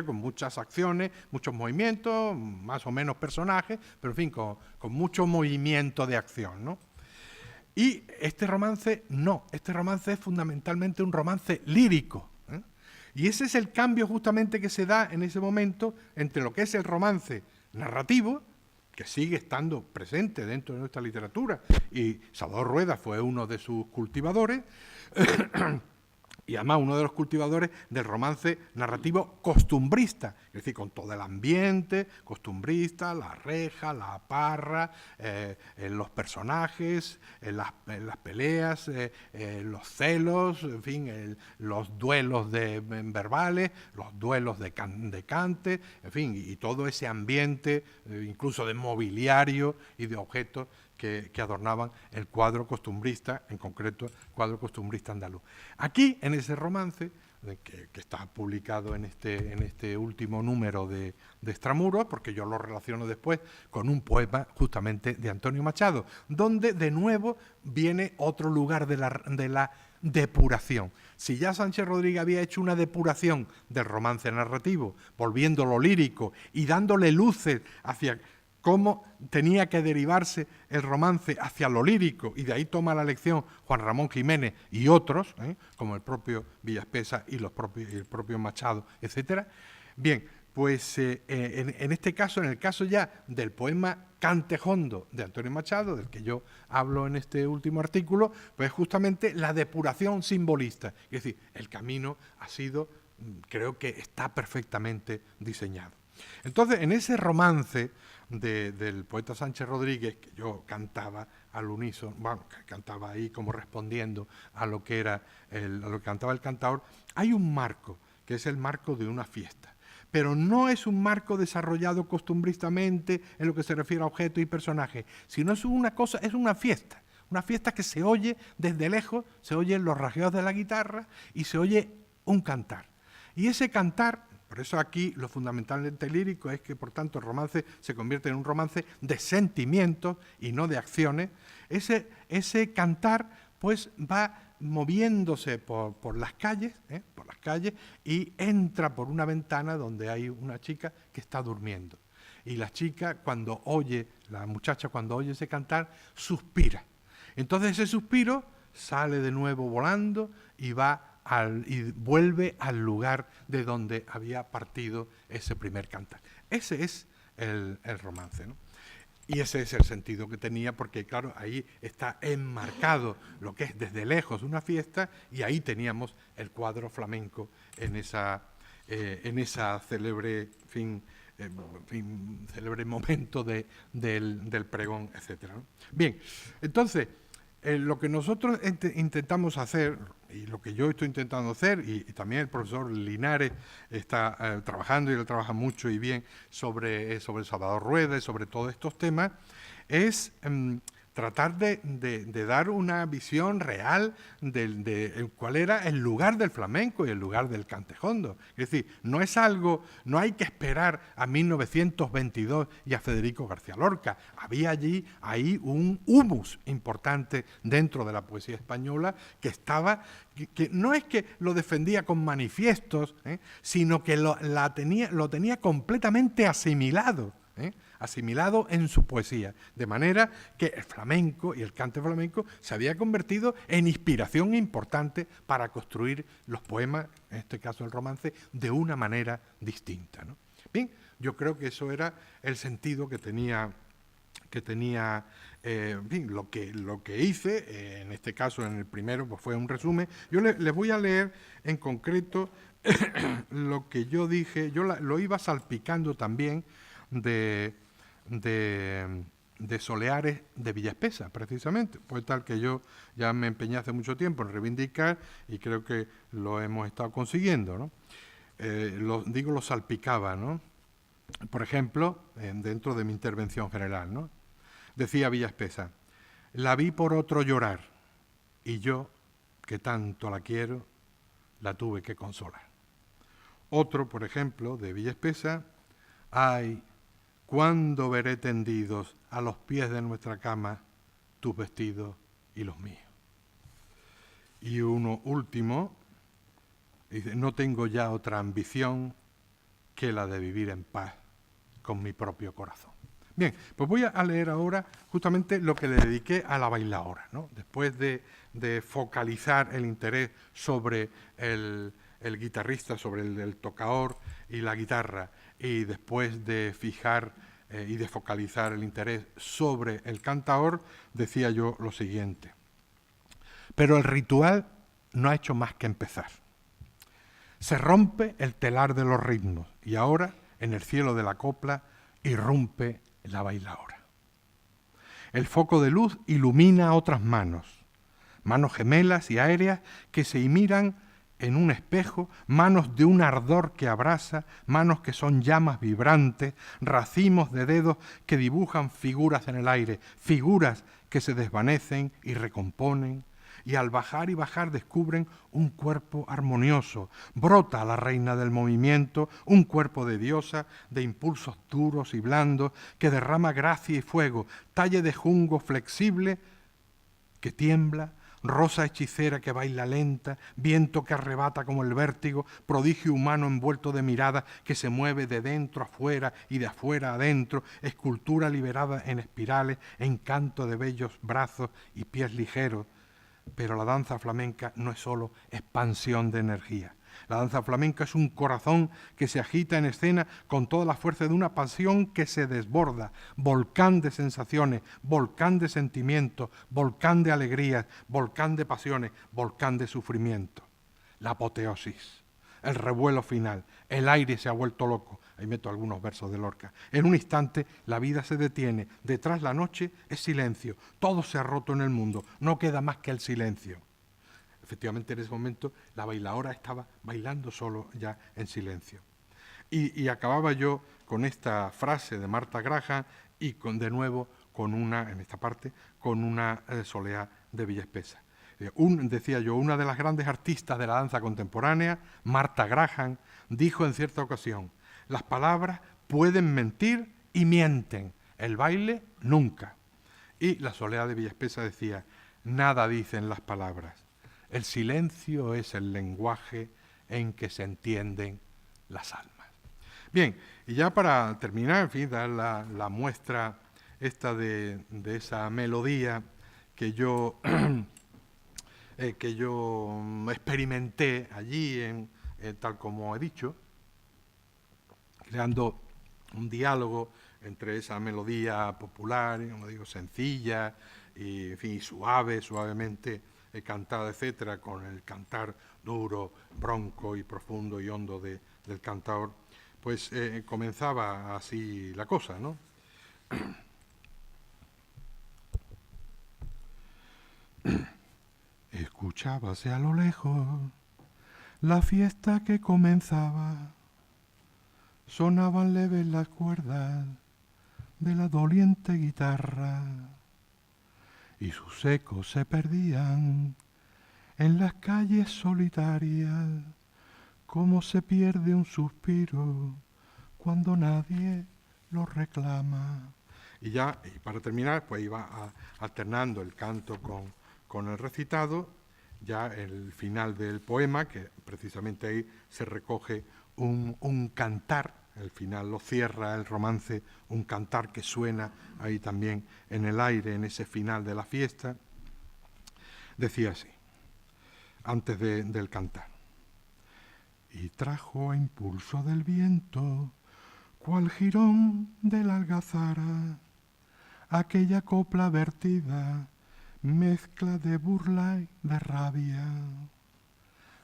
con muchas acciones, muchos movimientos, más o menos personajes, pero en fin, con mucho movimiento de acción, ¿no? Y este romance no, este romance es fundamentalmente un romance lírico, ¿eh? Y ese es el cambio justamente que se da en ese momento entre lo que es el romance narrativo, que sigue estando presente dentro de nuestra literatura, y Salvador Rueda fue uno de sus cultivadores, y además uno de los cultivadores del romance narrativo costumbrista, es decir, con todo el ambiente costumbrista, la reja, la parra, los personajes, las peleas, los celos, en fin, los duelos verbales, los duelos de cante, en fin, y todo ese ambiente, incluso de mobiliario y de objetos que adornaban el cuadro costumbrista, en concreto el cuadro costumbrista andaluz. Aquí, en ese romance, que está publicado en este último número de Extramuros, porque yo lo relaciono después con un poema justamente de Antonio Machado, donde de nuevo viene otro lugar de la depuración. Si ya Sánchez Rodríguez había hecho una depuración del romance narrativo, volviéndolo lírico y dándole luces hacia cómo tenía que derivarse el romance hacia lo lírico, y de ahí toma la lección Juan Ramón Jiménez y otros, como el propio Villaspesa y el propio Machado, etcétera. Bien, pues en este caso, en el caso ya del poema Cantejondo de Antonio Machado, del que yo hablo en este último artículo, pues justamente la depuración simbolista, es decir, el camino ha sido, creo que está perfectamente diseñado. Entonces, en ese romance del poeta Sánchez Rodríguez, que yo cantaba al unísono, bueno, que cantaba ahí como respondiendo a lo que era lo que cantaba el cantador, hay un marco, que es el marco de una fiesta. Pero no es un marco desarrollado costumbristamente en lo que se refiere a objetos y personajes, sino es una fiesta que se oye desde lejos, se oyen los rasgueos de la guitarra y se oye un cantar. Y ese cantar, por eso aquí lo fundamentalmente lírico es que, por tanto, el romance se convierte en un romance de sentimientos y no de acciones. Ese cantar pues va moviéndose por las calles, y entra por una ventana donde hay una chica que está durmiendo. Y la muchacha cuando oye ese cantar, suspira. Entonces ese suspiro sale de nuevo volando y vuelve al lugar de donde había partido ese primer cantar. Ese es el romance, ¿no? Y ese es el sentido que tenía, porque claro, ahí está enmarcado lo que es desde lejos una fiesta, y ahí teníamos el cuadro flamenco en esa célebre en fin, célebre momento del pregón, etcétera, ¿no? Bien, entonces, lo que nosotros intentamos hacer, y lo que yo estoy intentando hacer, y también el profesor Linares está trabajando, y él trabaja mucho y bien sobre Salvador Rueda y sobre todos estos temas, es tratar de dar una visión real de cuál era el lugar del flamenco y el lugar del cantejondo. Es decir, no hay que esperar a 1922 y a Federico García Lorca. Había ahí un humus importante dentro de la poesía española que no es que lo defendía con manifiestos, sino que lo tenía completamente asimilado. Asimilado en su poesía, de manera que el flamenco y el cante flamenco se había convertido en inspiración importante para construir los poemas, en este caso el romance, de una manera distinta, ¿no? Bien, yo creo que eso era el sentido que tenía en fin, lo que hice, en este caso en el primero pues fue un resumen. Yo les voy a leer en concreto lo que yo dije, yo lo iba salpicando también de Soleares de Villaespesa, precisamente, pues tal que yo ya me empeñé hace mucho tiempo en reivindicar y creo que lo hemos estado consiguiendo, ¿no? Lo salpicaba, ¿no? Por ejemplo, dentro de mi intervención general, ¿no? Decía Villaespesa: la vi por otro llorar y yo, que tanto la quiero, la tuve que consolar. Otro, por ejemplo, de Villaespesa: ay, ¿cuándo veré tendidos a los pies de nuestra cama tus vestidos y los míos? Y uno último, dice: no tengo ya otra ambición que la de vivir en paz con mi propio corazón. Bien, pues voy a leer ahora justamente lo que le dediqué a la bailaora, ¿no? Después de focalizar el interés sobre el guitarrista, sobre el tocador y la guitarra, y después de fijar y de focalizar el interés sobre el cantaor, decía yo lo siguiente: pero el ritual no ha hecho más que empezar. Se rompe el telar de los ritmos y ahora, en el cielo de la copla, irrumpe la bailaora. El foco de luz ilumina otras manos gemelas y aéreas que se miran en un espejo, manos de un ardor que abrasa, manos que son llamas vibrantes, racimos de dedos que dibujan figuras en el aire, figuras que se desvanecen y recomponen, y al bajar y bajar descubren un cuerpo armonioso. Brota la reina del movimiento, un cuerpo de diosa, de impulsos duros y blandos, que derrama gracia y fuego, talle de jungo flexible que tiembla, rosa hechicera que baila lenta, viento que arrebata como el vértigo, prodigio humano envuelto de mirada que se mueve de dentro afuera y de afuera adentro, escultura liberada en espirales, encanto de bellos brazos y pies ligeros. Pero la danza flamenca no es solo expansión de energía. La danza flamenca es un corazón que se agita en escena con toda la fuerza de una pasión que se desborda, volcán de sensaciones, volcán de sentimientos, volcán de alegrías, volcán de pasiones, volcán de sufrimiento. La apoteosis, el revuelo final, el aire se ha vuelto loco. Ahí meto algunos versos de Lorca. En un instante la vida se detiene, detrás la noche es silencio, todo se ha roto en el mundo, no queda más que el silencio. Efectivamente, en ese momento la bailaora estaba bailando solo ya en silencio. Y acababa yo con esta frase de Martha Graham y de nuevo con en esta parte, con una Soleá de Villaespesa. Decía yo, una de las grandes artistas de la danza contemporánea, Martha Graham, dijo en cierta ocasión: las palabras pueden mentir y mienten, el baile nunca. Y la Soleá de Villaespesa decía: nada dicen las palabras, el silencio es el lenguaje en que se entienden las almas. Bien, y ya para terminar, en fin, dar la muestra esta de esa melodía que yo experimenté allí, tal como he dicho, creando un diálogo entre esa melodía popular, como digo, sencilla y, en fin, suavemente cantada, etcétera, con el cantar duro, bronco y profundo y hondo del cantador. pues comenzaba así la cosa, ¿no? Escuchábase a lo lejos la fiesta que comenzaba, sonaban leves las cuerdas de la doliente guitarra y sus ecos se perdían en las calles solitarias, como se pierde un suspiro cuando nadie lo reclama. Y ya, y para terminar, pues iba alternando el canto con el recitado, ya el final del poema, que precisamente ahí se recoge un cantar, el final lo cierra el romance, un cantar que suena ahí también en el aire, en ese final de la fiesta. Decía así, antes del cantar: y trajo a impulso del viento, cual jirón de la algazara, aquella copla vertida, mezcla de burla y de rabia.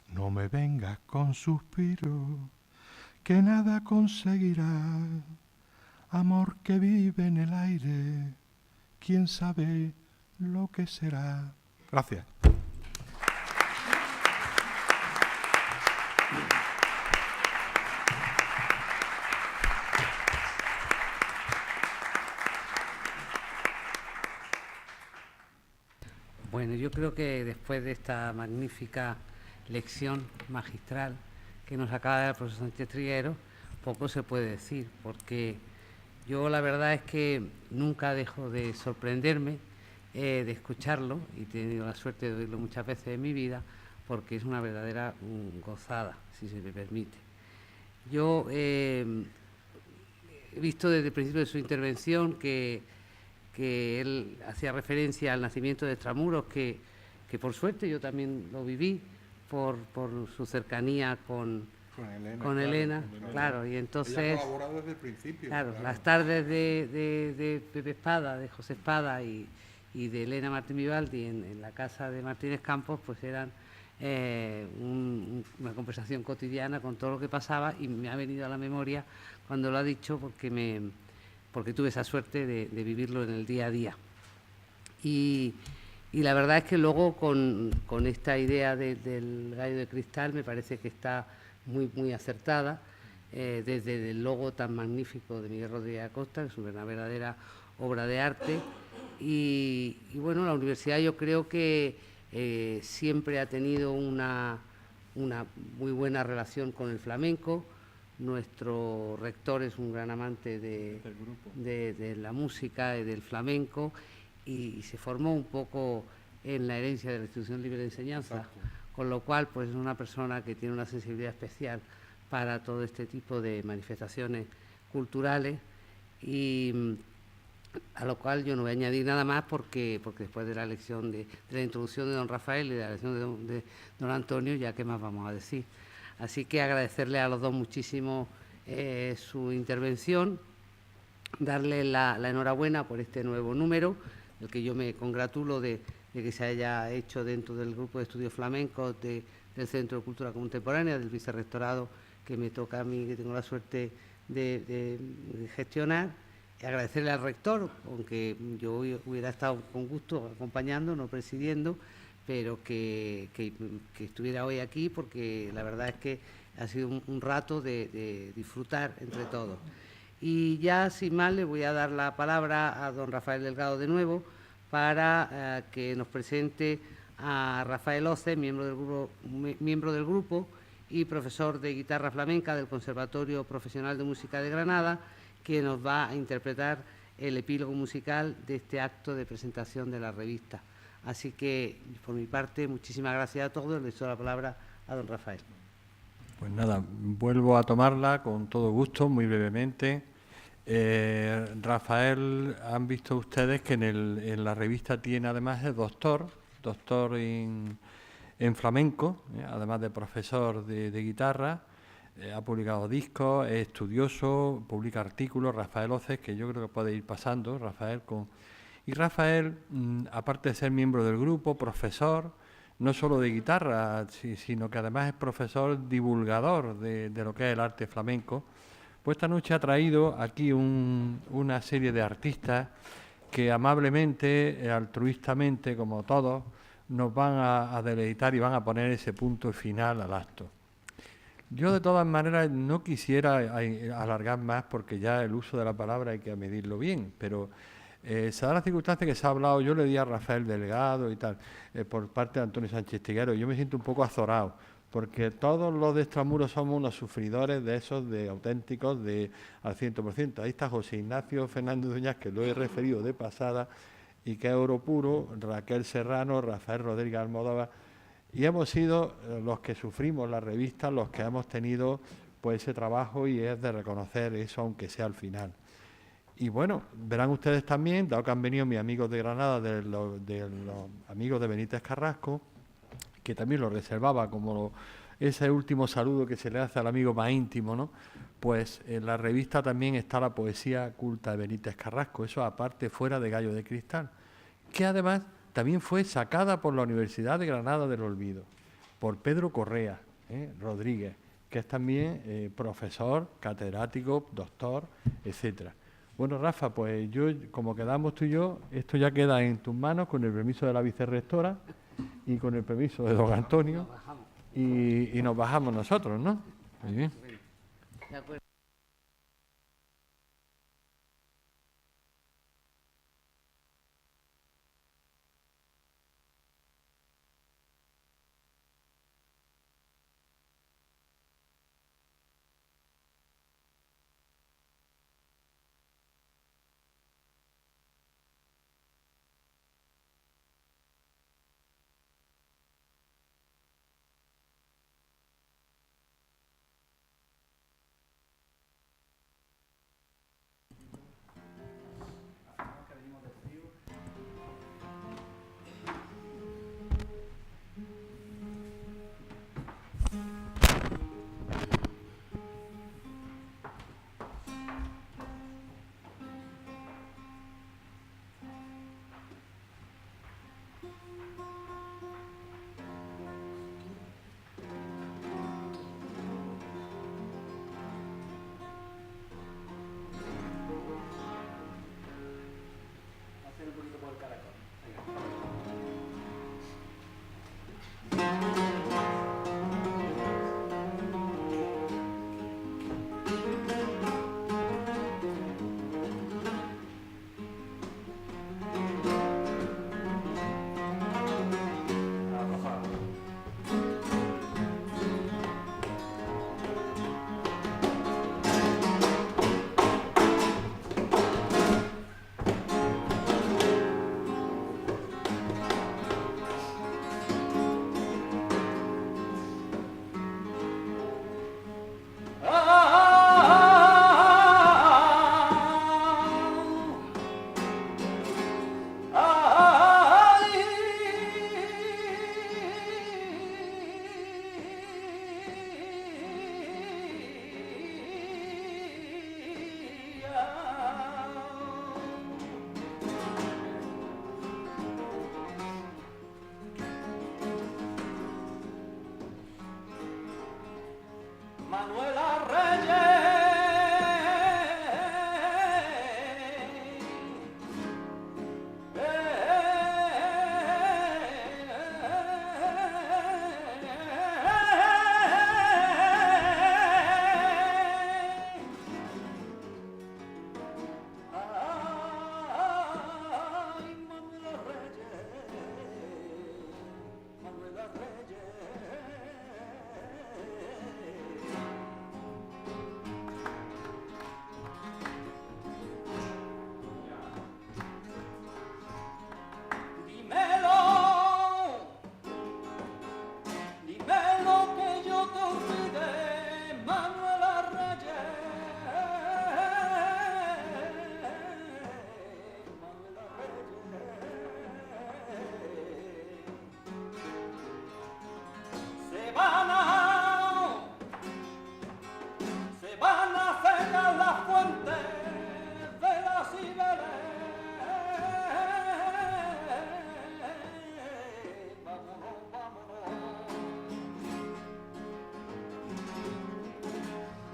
No me vengas con suspiro, que nada conseguirá, amor que vive en el aire, quién sabe lo que será. Gracias. Bueno, yo creo que después de esta magnífica lección magistral que nos acaba de dar el profesor Sánchez Triguero, poco se puede decir, porque yo la verdad es que nunca dejo de sorprenderme de escucharlo, y he tenido la suerte de oírlo muchas veces en mi vida, porque es una verdadera gozada, si se me permite. Yo he visto desde el principio de su intervención que él hacía referencia al nacimiento de Extramuros, que por suerte yo también lo viví por su cercanía con Elena, claro, y entonces... Ella colaboró desde el principio. Claro, las tardes de Pepe Espada, de José Espada y de Elena Martín Vivaldi en la casa de Martínez Campos, pues eran una conversación cotidiana con todo lo que pasaba, y me ha venido a la memoria cuando lo ha dicho, porque tuve esa suerte de vivirlo en el día a día. Y la verdad es que luego con esta idea del gallo de cristal me parece que está muy, muy acertada, desde el logo tan magnífico de Miguel Rodríguez Acosta, que es una verdadera obra de arte. Y bueno, la universidad yo creo que siempre ha tenido una muy buena relación con el flamenco. Nuestro rector es un gran amante de la música y del flamenco, y se formó un poco en la herencia de la Institución Libre de Enseñanza. Exacto. Con lo cual pues es una persona que tiene una sensibilidad especial para todo este tipo de manifestaciones culturales, y a lo cual yo no voy a añadir nada más porque después de la lección de la introducción de don Rafael y de la lección de don Antonio, ya qué más vamos a decir. Así que agradecerle a los dos muchísimo su intervención, darle la enhorabuena por este nuevo número, del que yo me congratulo de que se haya hecho dentro del grupo de estudios flamencos del Centro de Cultura Contemporánea, del vicerrectorado que me toca a mí, que tengo la suerte de gestionar. Y agradecerle al rector, aunque yo hubiera estado con gusto acompañando, no presidiendo, pero que estuviera hoy aquí, porque la verdad es que ha sido un rato de disfrutar entre todos. Y ya sin más le voy a dar la palabra a don Rafael Delgado de nuevo para que nos presente a Rafael Oce, miembro del grupo y profesor de guitarra flamenca del Conservatorio Profesional de Música de Granada, que nos va a interpretar el epílogo musical de este acto de presentación de la revista. Así que, por mi parte, muchísimas gracias a todos. Le doy la palabra a don Rafael. Pues nada, vuelvo a tomarla con todo gusto, muy brevemente. Rafael, han visto ustedes que en la revista tiene, además de doctor en flamenco, además de profesor de guitarra, ha publicado discos, es estudioso, publica artículos. Rafael Oces, que yo creo que puede ir pasando, Rafael Y Rafael, aparte de ser miembro del grupo, profesor, no solo de guitarra, sino que además es profesor divulgador de lo que es el arte flamenco, Pues esta noche ha traído aquí una serie de artistas que amablemente, altruistamente, como todos, nos van a deleitar y van a poner ese punto final al acto. Yo, de todas maneras, no quisiera alargar más porque ya el uso de la palabra hay que medirlo bien, pero se da la circunstancia que se ha hablado, yo le di a Rafael Delgado y tal, por parte de Antonio Sánchez Triguero, yo me siento un poco azorado, porque todos los de Extramuros somos unos sufridores de esos, de auténticos, al 100%. Ahí está José Ignacio Fernández Dueñas, que lo he referido de pasada, y que es oro puro, Raquel Serrano, Rafael Rodríguez Almodóvar, y hemos sido los que sufrimos la revista, los que hemos tenido pues ese trabajo, y es de reconocer eso, aunque sea al final. Y bueno, verán ustedes también, dado que han venido mis amigos de Granada, de los amigos de Benítez Carrasco, que también lo reservaba como ese último saludo que se le hace al amigo más íntimo, ¿no? Pues en la revista también está la poesía culta de Benítez Carrasco, eso aparte fuera de Gallo de Cristal, que además también fue sacada por la Universidad de Granada del Olvido, por Pedro Correa Rodríguez, que es también profesor, catedrático, doctor, etcétera. Bueno, Rafa, pues yo, como quedamos tú y yo, esto ya queda en tus manos, con el permiso de la vicerrectora y con el permiso de don Antonio, y nos bajamos nosotros, ¿no? Muy bien. De acuerdo.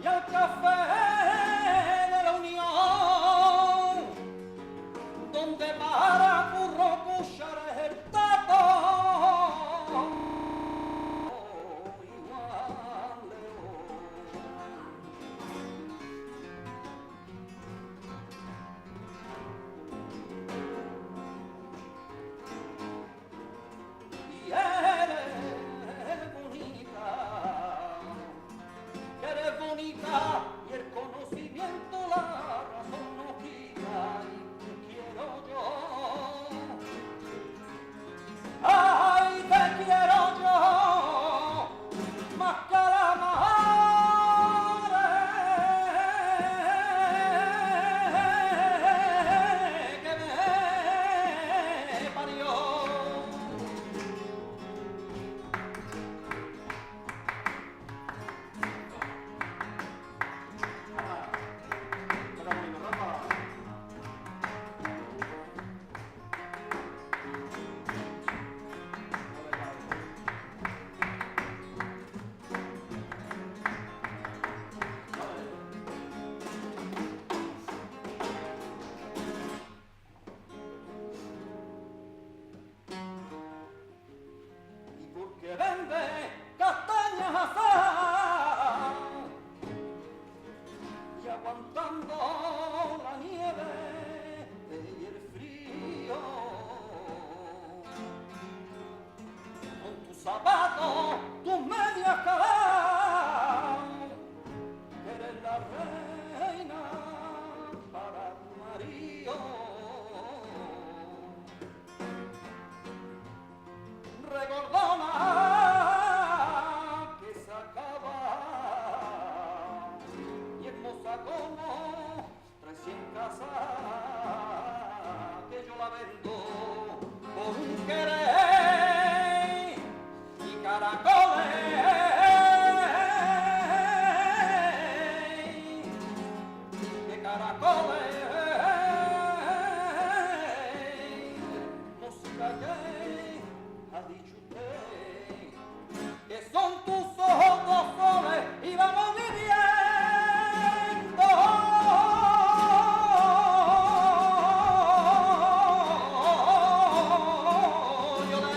y al café regordona que se acaba y hermosa como recién casada, que yo la vendo por un querer y caracoles, que caracoles. Ha dicho usted que son tus ojos dos soles y vamos viviendo. Yo le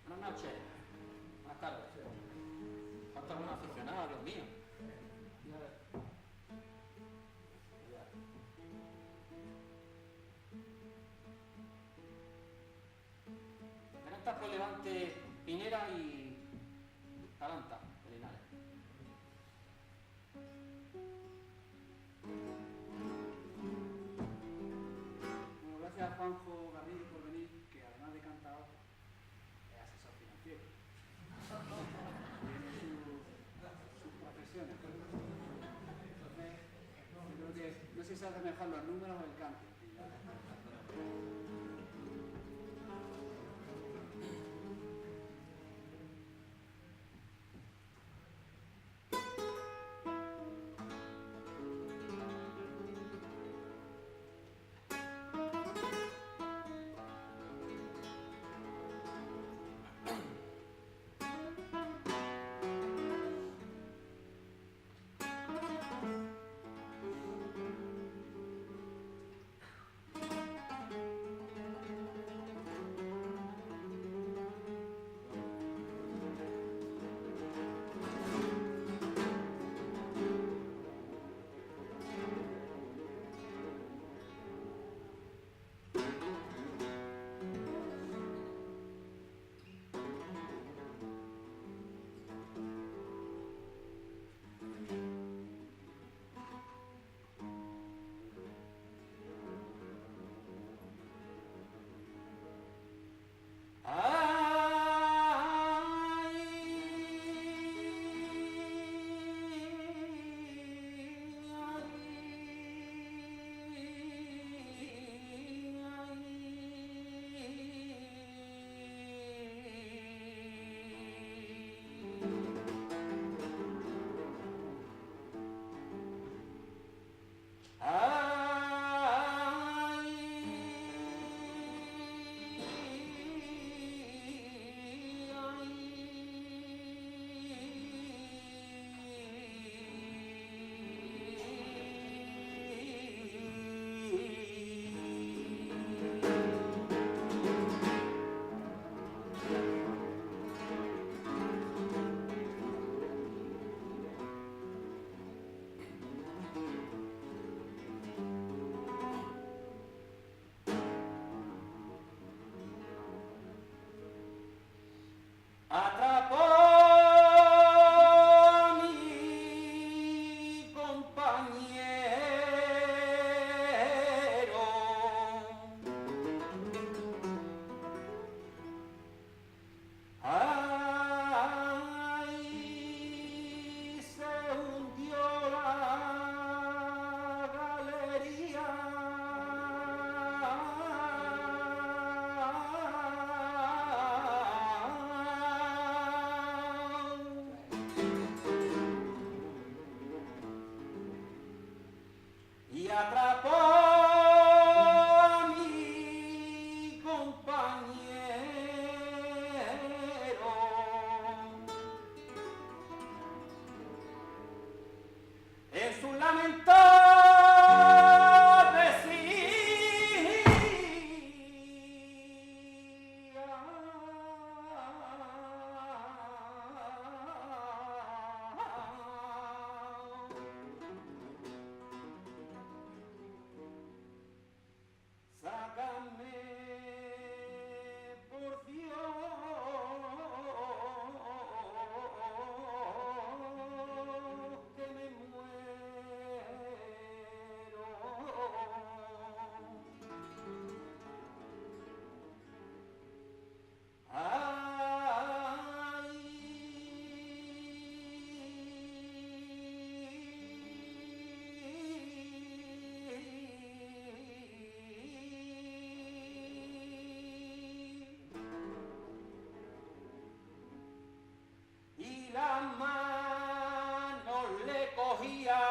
Buenas noches. Buenas tardes. Falta algún aficionado, Dios mío. Canasta por Levante, Pinera y Talanta, de Linares. Bueno, gracias a Juanjo Garrido por venir, que además de cantador es asesor financiero. Tiene sus profesiones. Entonces, yo creo que no sé si sabe mejor los números o el cante. cogía.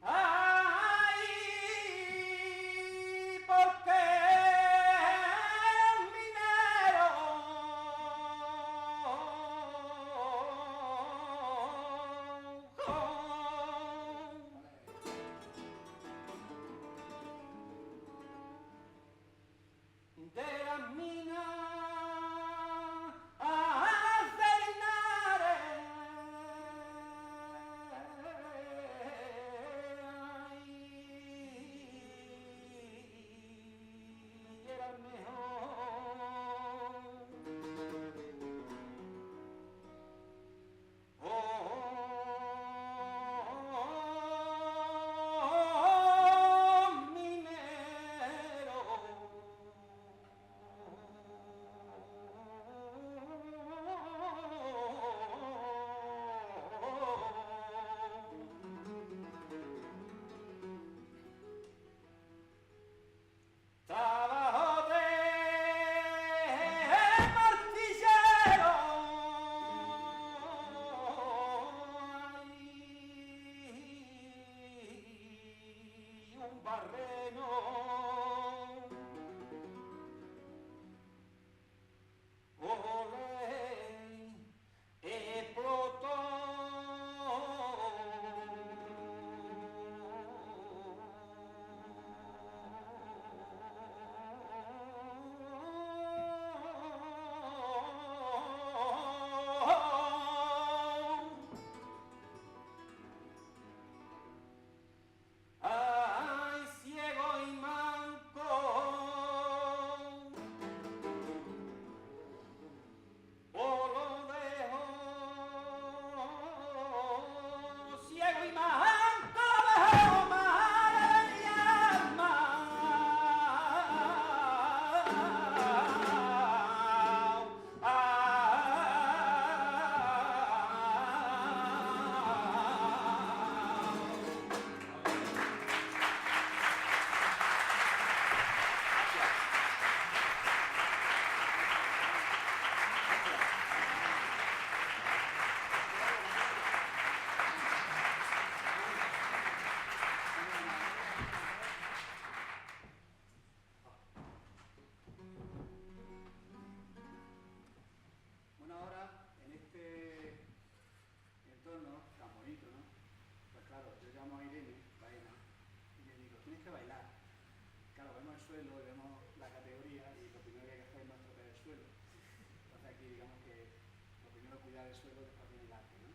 Ay, porque el minero de las minas era el mejor. Oh, minero. Trabajo de martillero y un barreno. Olé, explotó. Ay, ciego y manco, o lo dejo ciego y manco, dejo mala mi alma. Bueno, ahora en este entorno tan bonito, ¿no? Pues claro, yo llamo a Irene Baena y le digo, tienes que bailar. Claro, vemos el suelo y vemos la categoría y lo primero que hay que hacer es no estropear el suelo. Entonces aquí digamos que lo primero es cuidar el suelo, después viene el arte, ¿no?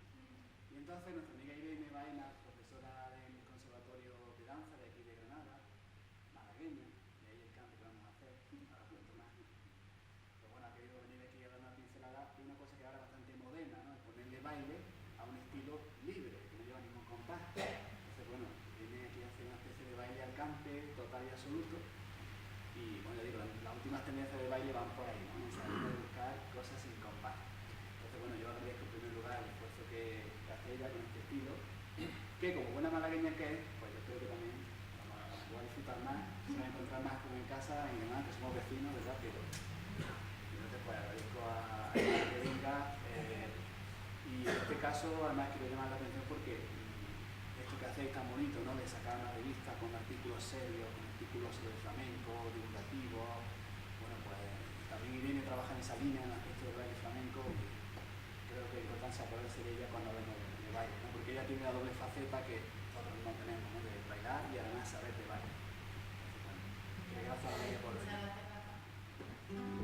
Y entonces nuestra amiga Irene Baena, profesora del Conservatorio de Danza de aquí de Granada, malagueña, de ahí el canto que vamos a hacer, ahora cuento más. Pues bueno, ha querido venir aquí a dar una pincelada de una cosa que ahora es bastante moderna, ¿no? Ponerle baile a un estilo libre, que no lleva ningún compás. Entonces, bueno, viene aquí a hacer una especie de baile al cante total y absoluto. Y bueno, ya digo, las últimas tendencias de baile van por ahí, ¿no? Sabiendo de buscar cosas sin compás. Entonces, bueno, yo agradezco en primer lugar el esfuerzo que hace ella con este estilo, que como buena malagueña que es, pues yo creo que también vamos a disfrutar más, se va a encontrar más como en casa, en Granada, que somos vecinos, ¿verdad? Pero entonces, pues agradezco a ella que venga. Y en este caso, además, quiero llamar la atención porque esto que hacéis tan bonito, ¿no? De sacar una revista con artículos serios, con artículos sobre flamenco, divulgativos. Bueno, pues también Irene trabaja en esa línea, en el aspecto del baile flamenco, y creo que es importante acordarse de ella cuando hablemos de tiene una doble faceta que nosotros no tenemos, ¿no? De bailar y además saber de baile. Gracias a ella por venir.